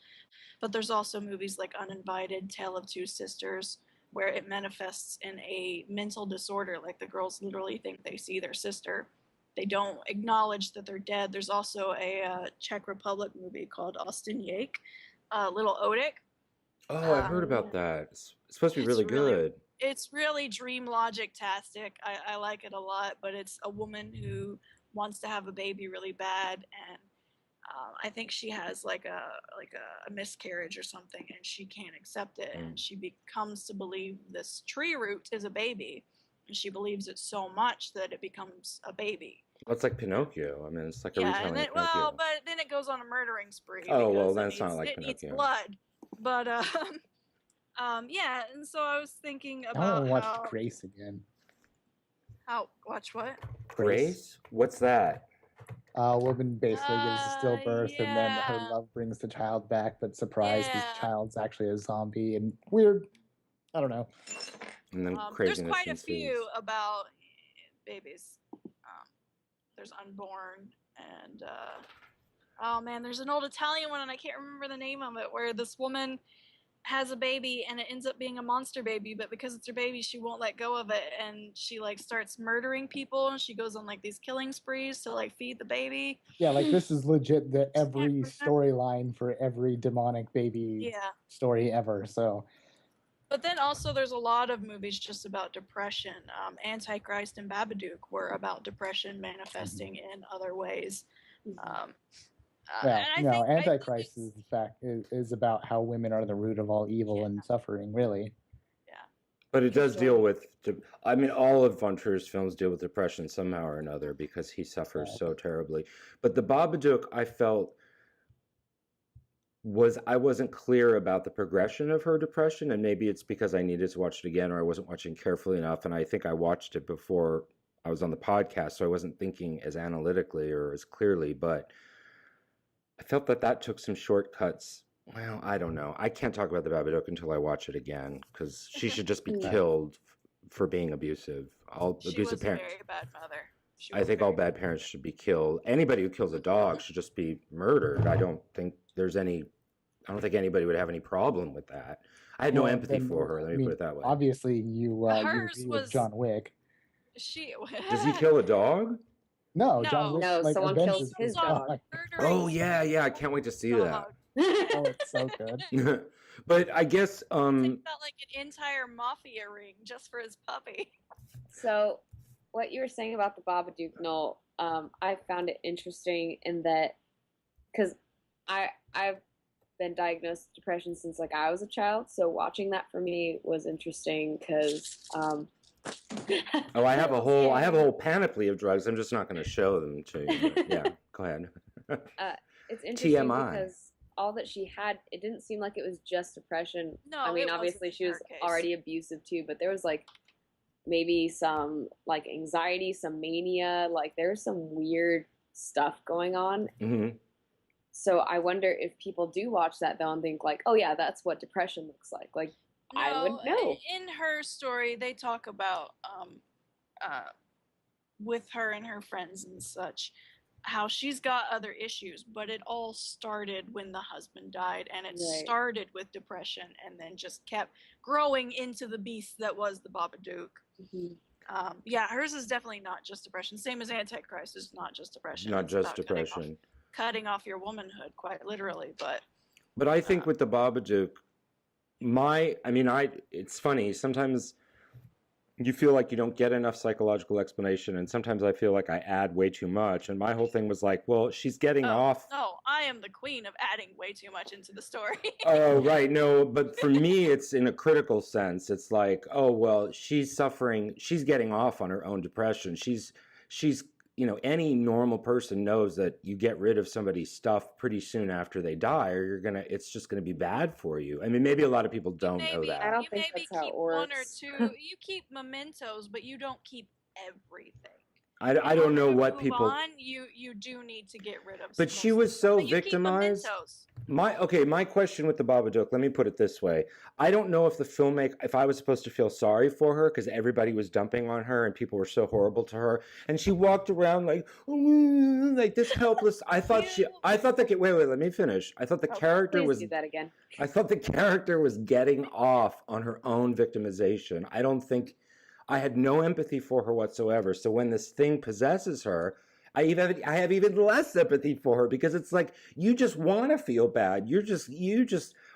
[SPEAKER 1] But there's also movies like Uninvited, Tale of Two Sisters, where it manifests in a mental disorder. Like, the girls literally think they see their sister. They don't acknowledge that they're dead. There's also a Czech Republic movie called Austin Little Otik.
[SPEAKER 3] Oh, I heard about that. It's supposed to be really good.
[SPEAKER 1] it's really dream logic-tastic. I like it a lot, but it's a woman who wants to have a baby really bad, and I think she has like a miscarriage or something, and she can't accept it, and she becomes to believe this tree root is a baby, and she believes it so much that it becomes a baby.
[SPEAKER 3] Well, it's like Pinocchio. I mean, it's like a retelling
[SPEAKER 1] and then,
[SPEAKER 3] of Pinocchio.
[SPEAKER 1] well, but then it goes on a murdering spree.
[SPEAKER 3] Oh, well,
[SPEAKER 1] because
[SPEAKER 3] then it's not like
[SPEAKER 1] it needs
[SPEAKER 3] Pinocchio.
[SPEAKER 1] blood. But yeah, and so I was thinking
[SPEAKER 2] I
[SPEAKER 1] about
[SPEAKER 2] want to watch
[SPEAKER 1] how
[SPEAKER 2] Grace again.
[SPEAKER 1] watch what?
[SPEAKER 3] Grace? What's that?
[SPEAKER 2] A woman basically gives a stillbirth, and then her
[SPEAKER 1] Yeah.
[SPEAKER 2] love brings the child back, but surprise, this
[SPEAKER 1] Yeah.
[SPEAKER 2] child's actually a zombie and weird. I don't know.
[SPEAKER 3] And then
[SPEAKER 1] There's
[SPEAKER 3] craziness
[SPEAKER 1] quite a
[SPEAKER 3] ensues.
[SPEAKER 1] few about babies. There's Unborn, and oh man, there's an old Italian one, and I can't remember the name of it, where this woman has a baby and it ends up being a monster baby, but because it's her baby, she won't let go of it, and she like starts murdering people, and she goes on like these killing sprees to like feed the baby.
[SPEAKER 2] Yeah, like this is legit the
[SPEAKER 1] Can't
[SPEAKER 2] every
[SPEAKER 1] remember.
[SPEAKER 2] storyline for every demonic baby
[SPEAKER 1] Yeah.
[SPEAKER 2] story ever. So
[SPEAKER 1] But then also there's a lot of movies just about depression. Antichrist and Babadook were about depression manifesting in other ways.
[SPEAKER 2] yeah,
[SPEAKER 1] and I
[SPEAKER 2] no,
[SPEAKER 1] think
[SPEAKER 2] Antichrist is about how women are the root of all evil and suffering, really.
[SPEAKER 3] But it does deal with, I mean, all of Von Trier's films deal with depression somehow or another because he suffers so terribly. But the Babadook, I felt, I wasn't clear about the progression of her depression, and maybe it's because I needed to watch it again or I wasn't watching carefully enough, and I think I watched it before I was on the podcast, so I wasn't thinking as analytically or as clearly, but I felt that took some shortcuts. Well, I don't know. I can't talk about the Babadook until I watch it again, because she should just be killed for being abusive. All
[SPEAKER 1] She
[SPEAKER 3] abusive
[SPEAKER 1] was a
[SPEAKER 3] parents.
[SPEAKER 1] very bad mother.
[SPEAKER 3] I think all bad parents should be killed. Anybody who kills a dog should just be murdered. I don't think anybody would have any problem with that. I had no empathy for her. Let me put it that way.
[SPEAKER 2] Obviously, you
[SPEAKER 1] Hers
[SPEAKER 2] agree
[SPEAKER 1] was-
[SPEAKER 2] with John Wick.
[SPEAKER 3] Does he kill a dog?
[SPEAKER 2] No,
[SPEAKER 1] No.
[SPEAKER 2] John Wick
[SPEAKER 4] No,
[SPEAKER 2] like
[SPEAKER 4] someone
[SPEAKER 2] avenges
[SPEAKER 4] kills his
[SPEAKER 2] his
[SPEAKER 4] dog.
[SPEAKER 3] Oh yeah. I can't wait to see that.
[SPEAKER 2] Oh, it's so good.
[SPEAKER 3] But I guess
[SPEAKER 1] Takes out like an entire mafia ring just for his puppy.
[SPEAKER 4] So, what you were saying about the Babadook, Noel, I found it interesting in that, because I've been diagnosed with depression since like I was a child, so watching that for me was interesting because.
[SPEAKER 3] Oh, I have a whole panoply of drugs. I'm just not going to show them to you. But yeah, go ahead.
[SPEAKER 4] It's interesting
[SPEAKER 3] TMI.
[SPEAKER 4] because all that she had, it didn't seem like it was just depression.
[SPEAKER 1] No,
[SPEAKER 4] I mean,
[SPEAKER 1] it wasn't
[SPEAKER 4] obviously
[SPEAKER 1] in
[SPEAKER 4] she was
[SPEAKER 1] her case.
[SPEAKER 4] already abusive too, but there was like maybe some like anxiety, some mania, like there's some weird stuff going on.
[SPEAKER 3] hmm
[SPEAKER 4] So I wonder if people do watch that though and think like, oh yeah, that's what depression looks like. Like I would know.
[SPEAKER 1] In her story, they talk about with her and her friends and such, how she's got other issues, but it all started when the husband died, and it
[SPEAKER 4] Right.
[SPEAKER 1] started with depression, and then just kept growing into the beast that was the Babadook.
[SPEAKER 4] Mhm.
[SPEAKER 1] Yeah, hers is definitely not just depression. Same as Antichrist is not just depression.
[SPEAKER 3] Not
[SPEAKER 1] It's
[SPEAKER 3] just
[SPEAKER 1] about
[SPEAKER 3] depression.
[SPEAKER 1] cutting off your womanhood, quite literally.
[SPEAKER 3] But I think with the Babadook, it's funny. Sometimes you feel like you don't get enough psychological explanation, and sometimes I feel like I add way too much. And my whole thing was like, well, she's getting off.
[SPEAKER 1] No, I am the queen of adding way too much into the story.
[SPEAKER 3] Oh, right. No, but for me, it's in a critical sense. It's like, oh, well, she's suffering. She's getting off on her own depression. She's, any normal person knows that you get rid of somebody's stuff pretty soon after they die, or it's just going to be bad for you. I mean, maybe a lot of people don't know
[SPEAKER 1] I
[SPEAKER 3] that.
[SPEAKER 4] don't
[SPEAKER 1] you
[SPEAKER 4] think
[SPEAKER 1] maybe
[SPEAKER 4] that's how it
[SPEAKER 1] keep one or
[SPEAKER 4] works.
[SPEAKER 1] two. You keep mementos, but you don't keep everything.
[SPEAKER 3] I don't know what
[SPEAKER 1] Move
[SPEAKER 3] people.
[SPEAKER 1] on, you do need to get rid of.
[SPEAKER 3] But
[SPEAKER 1] most
[SPEAKER 3] she
[SPEAKER 1] of
[SPEAKER 3] was
[SPEAKER 1] the stuff,
[SPEAKER 3] so
[SPEAKER 1] but you keep
[SPEAKER 3] victimized.
[SPEAKER 1] mementos.
[SPEAKER 3] My question with the Babadook, let me put it this way. I don't know if if I was supposed to feel sorry for her because everybody was dumping on her and people were so horrible to her. And she walked around like this helpless. Wait, let me finish. I thought the character
[SPEAKER 4] Please
[SPEAKER 3] was,
[SPEAKER 4] do that again.
[SPEAKER 3] I thought the character was getting off on her own victimization. I had no empathy for her whatsoever. So when this thing possesses her, I have even less sympathy for her because it's like you just want to feel bad. You just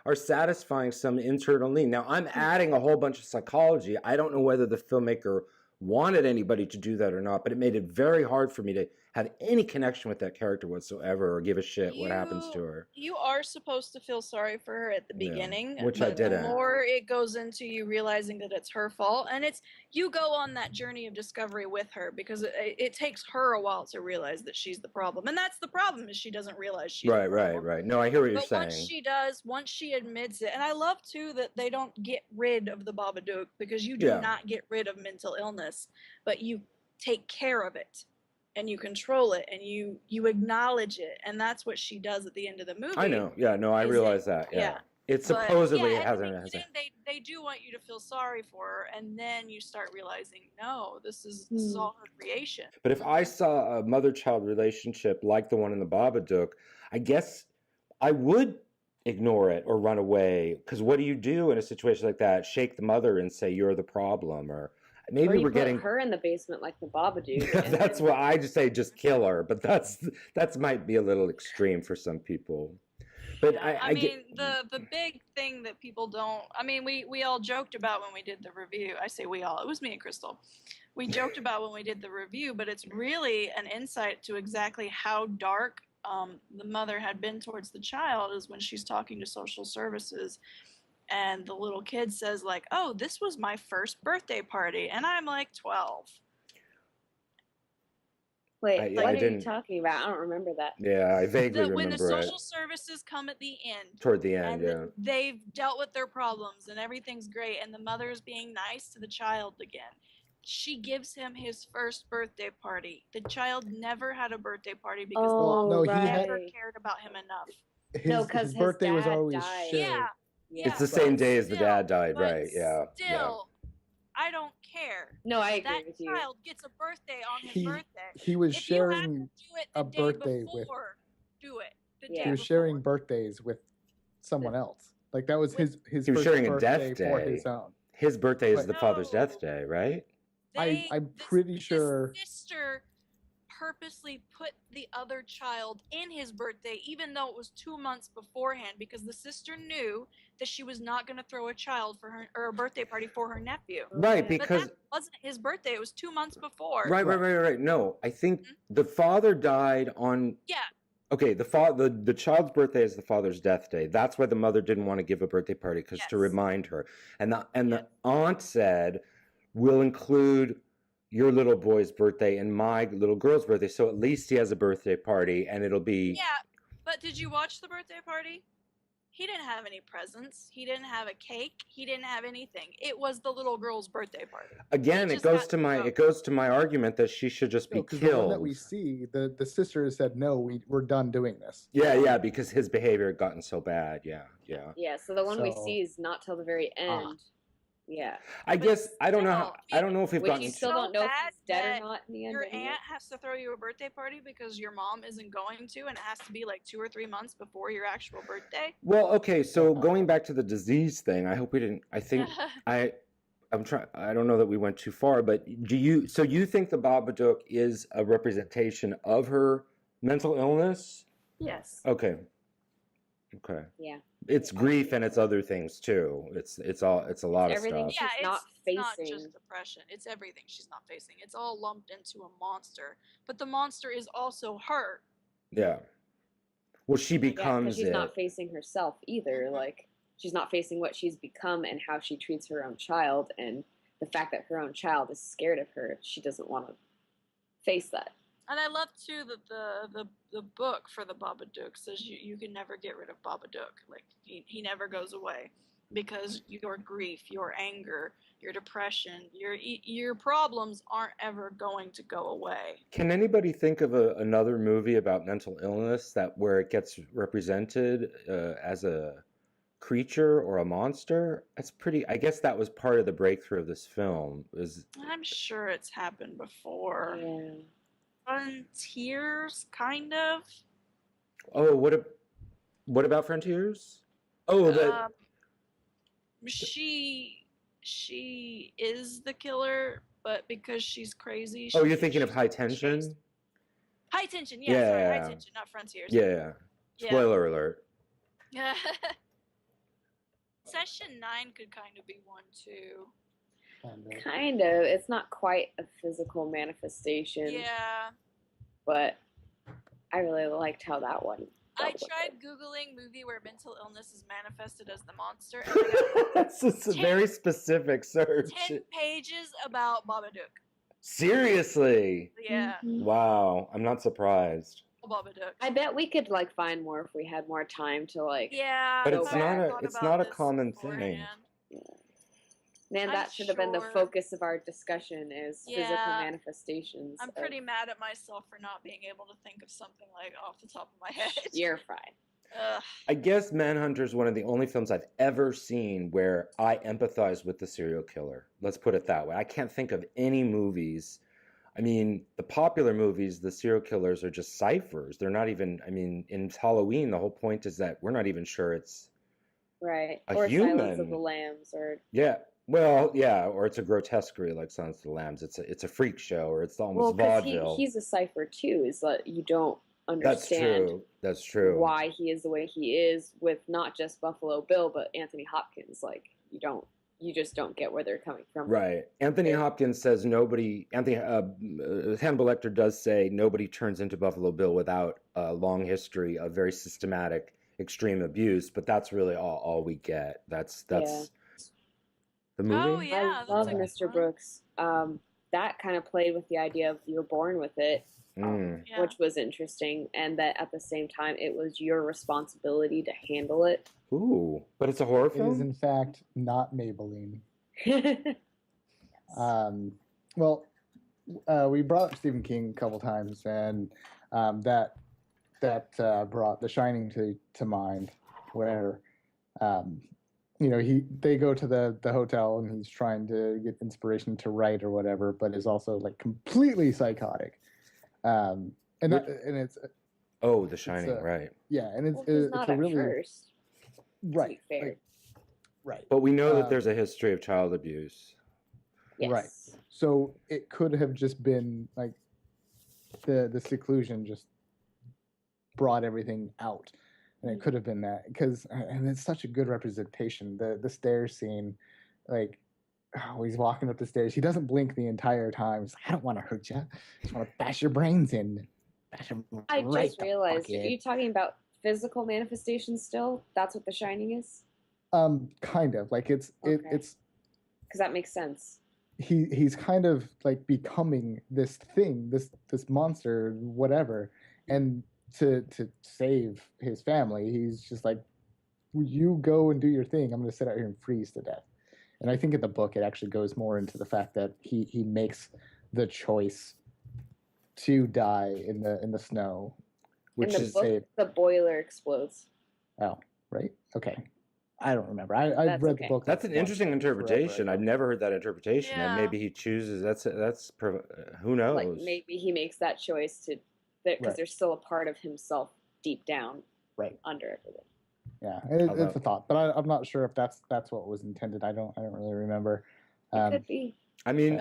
[SPEAKER 3] are satisfying some internal need. Now, I'm adding a whole bunch of psychology. I don't know whether the filmmaker wanted anybody to do that or not, but it made it very hard for me to have any connection with that character whatsoever or give a shit what happens to her.
[SPEAKER 1] You are supposed to feel sorry for her at the beginning,
[SPEAKER 3] which I
[SPEAKER 1] but
[SPEAKER 3] didn't.
[SPEAKER 1] the more it goes into you realizing that it's her fault, and you go on that journey of discovery with her, because it takes her a while to realize that she's the problem, and that's the problem, is she doesn't realize she's the problem.
[SPEAKER 3] Right. No, I hear what you're
[SPEAKER 1] But
[SPEAKER 3] saying.
[SPEAKER 1] once she does, once she admits it, and I love too that they don't get rid of the Babadook, because you do not get rid of mental illness, but you take care of it. And you control it, and you acknowledge it, and that's what she does at the end of the movie.
[SPEAKER 3] I know, I realize that. Yeah, it supposedly hasn't.
[SPEAKER 1] They do want you to feel sorry for her, and then you start realizing, no, this is all her creation.
[SPEAKER 3] But if I saw a mother-child relationship like the one in the Babadook, I guess I would ignore it or run away. Because what do you do in a situation like that? Shake the mother and say you're the problem, or maybe we're getting
[SPEAKER 4] her in the basement like the Babadook.
[SPEAKER 3] That's what I just say. Just kill her. But that's might be a little extreme for some people. But I mean,
[SPEAKER 1] the big thing that people don't. I mean, we all joked about when we did the review. I say we all. It was me and Crystal. We joked about when we did the review, but it's really an insight to exactly how dark the mother had been towards the child. Is when she's talking to social services. And the little kid says, like, oh, this was my first birthday party. And I'm like 12.
[SPEAKER 4] Wait, what are you talking about? I don't remember that.
[SPEAKER 3] Yeah, I vaguely remember it.
[SPEAKER 1] When the social services come at the end.
[SPEAKER 3] Toward the end,
[SPEAKER 1] and they've dealt with their problems and everything's great. And the mother's being nice to the child again. She gives him his first birthday party. The child never had a birthday party because the mom never cared about him enough.
[SPEAKER 2] His birthday was always shared.
[SPEAKER 1] Yeah,
[SPEAKER 3] it's the same day as the dad died, right? Yeah.
[SPEAKER 1] Still, I don't care.
[SPEAKER 4] No, I agree with you.
[SPEAKER 1] That child gets a birthday on his birthday.
[SPEAKER 2] He was sharing a birthday with.
[SPEAKER 1] Do it.
[SPEAKER 2] He was sharing birthdays with someone else. Like that was his.
[SPEAKER 3] He was sharing a death day
[SPEAKER 2] for his own.
[SPEAKER 3] His birthday is the father's death day, right?
[SPEAKER 2] I'm pretty sure.
[SPEAKER 1] His sister purposely put the other child in his birthday, even though it was 2 months beforehand, because the sister knew that she was not going to throw a child for her or a birthday party for her nephew.
[SPEAKER 3] Right, because
[SPEAKER 1] but that wasn't his birthday; it was 2 months before.
[SPEAKER 3] Right. No, I think the father died on.
[SPEAKER 1] Yeah.
[SPEAKER 3] Okay, the child's birthday is the father's death day. That's why the mother didn't want to give a birthday party, because to remind her, and the aunt said, "We'll include your little boy's birthday and my little girl's birthday, so at least he has a birthday party, and it'll be."
[SPEAKER 1] Yeah, but did you watch the birthday party? He didn't have any presents. He didn't have a cake. He didn't have anything. It was the little girl's birthday party.
[SPEAKER 3] Again, it goes to my argument that she should just be killed.
[SPEAKER 2] The one that we see, the sister said, "No, we're done doing this."
[SPEAKER 3] Yeah, because his behavior had gotten so bad. Yeah.
[SPEAKER 4] Yeah, so the one we see is not till the very end. Yeah.
[SPEAKER 3] I guess I don't know. I don't know if we've gotten.
[SPEAKER 4] You still don't know if he's dead or not in the end.
[SPEAKER 1] Your aunt has to throw you a birthday party because your mom isn't going to, and it has to be like 2 or 3 months before your actual birthday.
[SPEAKER 3] Well, okay. So going back to the disease thing, I hope we didn't. I think I'm trying. I don't know that we went too far, but So you think the Babadook is a representation of her mental illness?
[SPEAKER 1] Yes.
[SPEAKER 3] Okay.
[SPEAKER 4] Yeah.
[SPEAKER 3] It's grief and it's other things too. It's a lot of stuff.
[SPEAKER 1] Yeah, it's
[SPEAKER 4] not
[SPEAKER 1] just depression. It's everything she's not facing. It's all lumped into a monster. But the monster is also her.
[SPEAKER 3] Yeah. Well, she becomes
[SPEAKER 4] she's not facing herself either. Like, she's not facing what she's become and how she treats her own child, and the fact that her own child is scared of her. She doesn't want to face that. And
[SPEAKER 1] I love too that the book for the Babadook says you can never get rid of Babadook. Like he never goes away, because your grief, your anger, your depression, your problems aren't ever going to go away.
[SPEAKER 3] Can anybody think of another movie about mental illness where it gets represented as a creature or a monster? That's pretty. I guess that was part of the breakthrough of this film.
[SPEAKER 1] I'm sure it's happened before.
[SPEAKER 4] Yeah.
[SPEAKER 1] Frontiers, kind of.
[SPEAKER 3] Oh, what about Frontiers? Oh,
[SPEAKER 1] she is the killer, but because she's crazy.
[SPEAKER 3] You're thinking of High Tension?
[SPEAKER 1] High Tension, Sorry, High Tension, not Frontiers.
[SPEAKER 3] Yeah. Spoiler alert.
[SPEAKER 1] Yeah. Session 9 could kind of be one too.
[SPEAKER 4] Kind of. It's not quite a physical manifestation.
[SPEAKER 1] Yeah.
[SPEAKER 4] But I really liked how that one.
[SPEAKER 1] I tried Googling movie where mental illness is manifested as the monster, and I got
[SPEAKER 3] That's just a very specific search.
[SPEAKER 1] 10 pages about Babadook.
[SPEAKER 3] Seriously?
[SPEAKER 1] Yeah,
[SPEAKER 3] Wow, I'm not surprised.
[SPEAKER 1] Babadook.
[SPEAKER 4] I bet we could like find more if we had more time to like.
[SPEAKER 1] Yeah,
[SPEAKER 3] But
[SPEAKER 1] if
[SPEAKER 3] it's
[SPEAKER 1] I
[SPEAKER 3] not
[SPEAKER 1] had
[SPEAKER 3] a
[SPEAKER 1] thought
[SPEAKER 3] it's
[SPEAKER 1] about
[SPEAKER 3] not a
[SPEAKER 1] this
[SPEAKER 3] common thing.
[SPEAKER 1] beforehand.
[SPEAKER 4] Man, that
[SPEAKER 1] I'm
[SPEAKER 4] should have been the
[SPEAKER 1] sure.
[SPEAKER 4] focus of our discussion is physical
[SPEAKER 1] Yeah.
[SPEAKER 4] manifestations.
[SPEAKER 1] I'm pretty mad at myself for not being able to think of something like off the top of my head.
[SPEAKER 4] You're fine.
[SPEAKER 1] Ugh.
[SPEAKER 3] I guess Manhunter is one of the only films I've ever seen where I empathize with the serial killer. Let's put it that way. I can't think of any movies. I mean, the popular movies, the serial killers are just ciphers. They're not even, I mean, in Halloween, the whole point is that we're not even sure it's
[SPEAKER 4] Right.
[SPEAKER 3] a
[SPEAKER 4] Or
[SPEAKER 3] human.
[SPEAKER 4] Silence of the Lambs or
[SPEAKER 3] Yeah. Well, yeah, or it's a grotesquerie like Silence of the Lambs. It's a freak show, or it's almost vaudeville.
[SPEAKER 4] he's a cipher too, is that you don't
[SPEAKER 3] That's
[SPEAKER 4] understand
[SPEAKER 3] true. That's true.
[SPEAKER 4] why he is the way he is with not just Buffalo Bill but Anthony Hopkins. Like you just don't get where they're coming from.
[SPEAKER 3] Right. Anthony Hopkins says nobody. Hannibal Lecter does say nobody turns into Buffalo Bill without a long history of very systematic, extreme abuse. But that's really all we get. That's the movie.
[SPEAKER 1] Oh yeah,
[SPEAKER 4] I love
[SPEAKER 1] that's a good
[SPEAKER 4] Mr.
[SPEAKER 1] one.
[SPEAKER 4] Brooks. That kind of played with the idea of you're born with it,
[SPEAKER 1] Yeah.
[SPEAKER 4] which was interesting, and that at the same time it was your responsibility to handle it.
[SPEAKER 3] Ooh, but it's a horror
[SPEAKER 2] It is,
[SPEAKER 3] film.
[SPEAKER 2] in fact, not Maybelline. We brought up Stephen King a couple times, and that brought The Shining to mind, where they go to the hotel and he's trying to get inspiration to write or whatever, but is also like completely psychotic. And it's
[SPEAKER 3] Oh, The Shining, right?
[SPEAKER 2] yeah, and
[SPEAKER 4] Well,
[SPEAKER 2] it's
[SPEAKER 4] not
[SPEAKER 2] a
[SPEAKER 4] at
[SPEAKER 2] really
[SPEAKER 4] first.
[SPEAKER 2] right,
[SPEAKER 4] fair.
[SPEAKER 2] like, right.
[SPEAKER 3] But we know that
[SPEAKER 2] Um,
[SPEAKER 3] there's a history of child abuse.
[SPEAKER 4] Yes.
[SPEAKER 2] Right. So it could have just been like the seclusion just brought everything out, and it could have been that and it's such a good representation. The stairs scene, like he's walking up the stairs, he doesn't blink the entire time. He's like, I don't want to hurt you. I just want to bash your brains in. Bash them
[SPEAKER 4] I
[SPEAKER 2] right
[SPEAKER 4] just
[SPEAKER 2] the
[SPEAKER 4] realized,
[SPEAKER 2] fuck
[SPEAKER 4] are
[SPEAKER 2] in.
[SPEAKER 4] you talking about physical manifestations still? That's what The Shining is?
[SPEAKER 2] Kind of like it's
[SPEAKER 4] Okay.
[SPEAKER 2] it's
[SPEAKER 4] Because that makes sense.
[SPEAKER 2] he's kind of like becoming this thing, this monster, whatever, and to save his family, he's just like, you go and do your thing. I'm going to sit out here and freeze to death. And I think in the book it actually goes more into the fact that he makes the choice to die in the snow,
[SPEAKER 3] Which
[SPEAKER 4] In the
[SPEAKER 3] is
[SPEAKER 4] book, the boiler explodes.
[SPEAKER 2] oh right, okay, I don't remember. I've
[SPEAKER 4] That's
[SPEAKER 2] read
[SPEAKER 4] okay.
[SPEAKER 2] the book.
[SPEAKER 3] That's an
[SPEAKER 2] once,
[SPEAKER 3] interesting
[SPEAKER 2] forever
[SPEAKER 3] interpretation.
[SPEAKER 2] ago.
[SPEAKER 3] I've never heard that interpretation, and
[SPEAKER 1] Yeah.
[SPEAKER 3] maybe he chooses. Who knows?
[SPEAKER 4] Like maybe he makes that choice to because
[SPEAKER 2] Right.
[SPEAKER 4] there's still a part of himself deep down,
[SPEAKER 2] Right.
[SPEAKER 4] under everything.
[SPEAKER 2] Yeah,
[SPEAKER 3] Although-
[SPEAKER 2] it's a thought, but I'm not sure if that's what was intended. I don't really remember.
[SPEAKER 4] It could be.
[SPEAKER 3] I mean,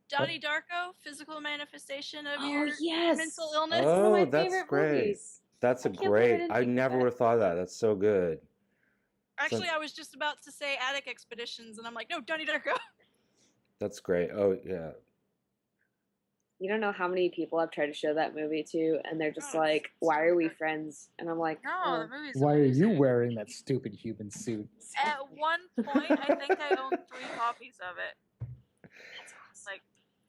[SPEAKER 1] Donnie Darko, physical manifestation of
[SPEAKER 4] Oh
[SPEAKER 1] your
[SPEAKER 4] yes,
[SPEAKER 1] mental illness.
[SPEAKER 4] It's one of my
[SPEAKER 3] that's
[SPEAKER 4] favorite
[SPEAKER 3] great.
[SPEAKER 4] movies.
[SPEAKER 3] That's a
[SPEAKER 4] I can't believe I
[SPEAKER 3] great.
[SPEAKER 4] didn't
[SPEAKER 3] I
[SPEAKER 4] think of
[SPEAKER 3] never
[SPEAKER 4] that.
[SPEAKER 3] would have thought of that. That's so good.
[SPEAKER 1] Actually, I was just about to say Attic Expeditions, and I'm like, no, Donnie Darko.
[SPEAKER 3] That's great. Oh yeah.
[SPEAKER 4] You don't know how many people I've tried to show that movie to, and they're just
[SPEAKER 1] Oh,
[SPEAKER 4] like,
[SPEAKER 1] it's
[SPEAKER 4] "Why
[SPEAKER 1] so
[SPEAKER 4] are we
[SPEAKER 1] good.
[SPEAKER 4] friends?" And I'm like,
[SPEAKER 1] No,
[SPEAKER 4] "Oh,
[SPEAKER 1] the movie's
[SPEAKER 2] Why are you
[SPEAKER 1] amazing.
[SPEAKER 2] wearing that stupid human suit?
[SPEAKER 1] At one point, I think I owned 3 copies of it.
[SPEAKER 4] that's awesome."
[SPEAKER 1] Like,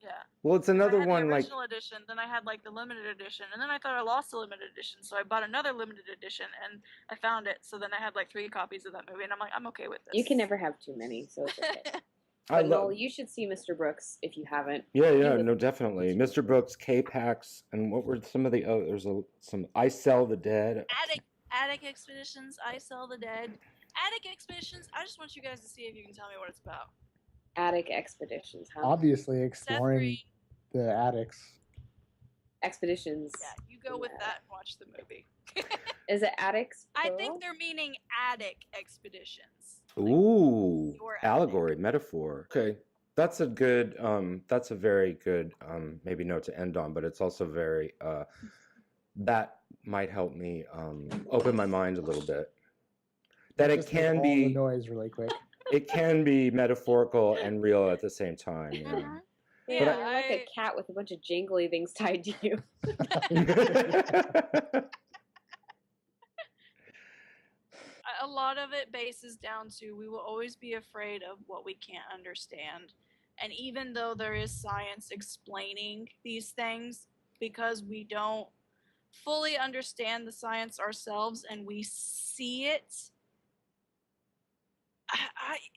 [SPEAKER 1] yeah.
[SPEAKER 3] Well, it's
[SPEAKER 1] I
[SPEAKER 3] another
[SPEAKER 1] had
[SPEAKER 3] one
[SPEAKER 1] the
[SPEAKER 3] like
[SPEAKER 1] original edition, then I had like the limited edition, and then I thought I lost the limited edition, so I bought another limited edition, and I found it. So then I had like 3 copies of that movie, and I'm like, I'm okay with this.
[SPEAKER 4] You can never have too many, so it's okay.
[SPEAKER 3] I
[SPEAKER 4] But
[SPEAKER 3] love.
[SPEAKER 4] Noel, you should see Mr. Brooks if you haven't.
[SPEAKER 3] Yeah, yeah,
[SPEAKER 4] would-
[SPEAKER 3] no, definitely. Mr. Brooks, K-Pax, and what were some of the? Oh, there's some. I Sell the Dead.
[SPEAKER 1] Attic Expeditions, I Sell the Dead. Attic Expeditions, I just want you guys to see if you can tell me what it's about.
[SPEAKER 4] Attic Expeditions, huh?
[SPEAKER 2] Obviously,
[SPEAKER 1] Seth
[SPEAKER 2] exploring
[SPEAKER 1] Green,
[SPEAKER 2] the attics.
[SPEAKER 4] Expeditions.
[SPEAKER 1] yeah, you go with
[SPEAKER 4] Yeah.
[SPEAKER 1] that and watch the movie.
[SPEAKER 4] Is it attics?
[SPEAKER 1] I
[SPEAKER 4] plural?
[SPEAKER 1] think they're meaning attic expeditions.
[SPEAKER 3] Ooh,
[SPEAKER 1] your attic.
[SPEAKER 3] allegory, metaphor. Okay, that's a good. That's a very good. Maybe note to end on, but it's also very. That might help me open my mind a little bit. that it
[SPEAKER 2] Just make
[SPEAKER 3] can
[SPEAKER 2] all the
[SPEAKER 3] be
[SPEAKER 2] noise really quick.
[SPEAKER 3] it can be metaphorical and real at the same time. Yeah.
[SPEAKER 1] Mhm.
[SPEAKER 4] Yeah,
[SPEAKER 1] Yeah,
[SPEAKER 4] you're like a cat with a bunch of jingly things tied to you.
[SPEAKER 1] A lot of it bases down to we will always be afraid of what we can't understand. And even though there is science explaining these things, because we don't fully understand the science ourselves and we see it,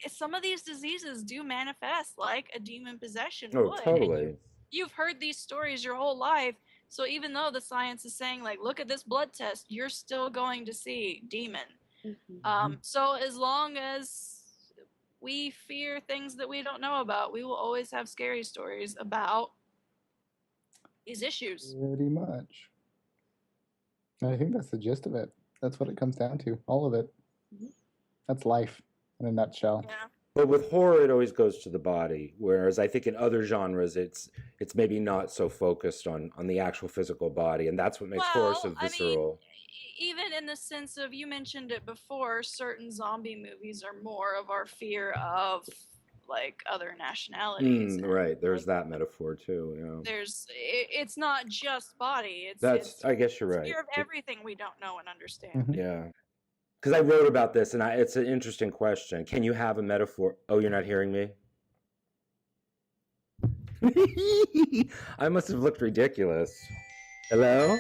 [SPEAKER 1] some of these diseases do manifest like a demon possession
[SPEAKER 3] Oh,
[SPEAKER 1] would.
[SPEAKER 3] totally.
[SPEAKER 1] You've heard these stories your whole life. So even though the science is saying, like, look at this blood test, you're still going to see demon. So as long as we fear things that we don't know about, we will always have scary stories about these issues.
[SPEAKER 2] Pretty much. I think that's the gist of it. That's what it comes down to. All of it.
[SPEAKER 4] Mhm.
[SPEAKER 2] That's life in a nutshell.
[SPEAKER 1] Yeah.
[SPEAKER 3] But with horror, it always goes to the body. Whereas I think in other genres, it's maybe not so focused on the actual physical body, and that's what makes horror so
[SPEAKER 1] I
[SPEAKER 3] visceral.
[SPEAKER 1] mean, even in the sense of, you mentioned it before, certain zombie movies are more of our fear of like other nationalities. And,
[SPEAKER 3] Right. There's
[SPEAKER 1] like,
[SPEAKER 3] that metaphor too. Yeah.
[SPEAKER 1] it's not just body.
[SPEAKER 3] That's. I guess you're
[SPEAKER 1] it's
[SPEAKER 3] right.
[SPEAKER 1] fear of everything we don't know and understand.
[SPEAKER 2] Mhm.
[SPEAKER 3] Yeah. Because I wrote about this, and it's an interesting question. Can you have a metaphor? Oh, you're not hearing me? I must have looked ridiculous. Hello?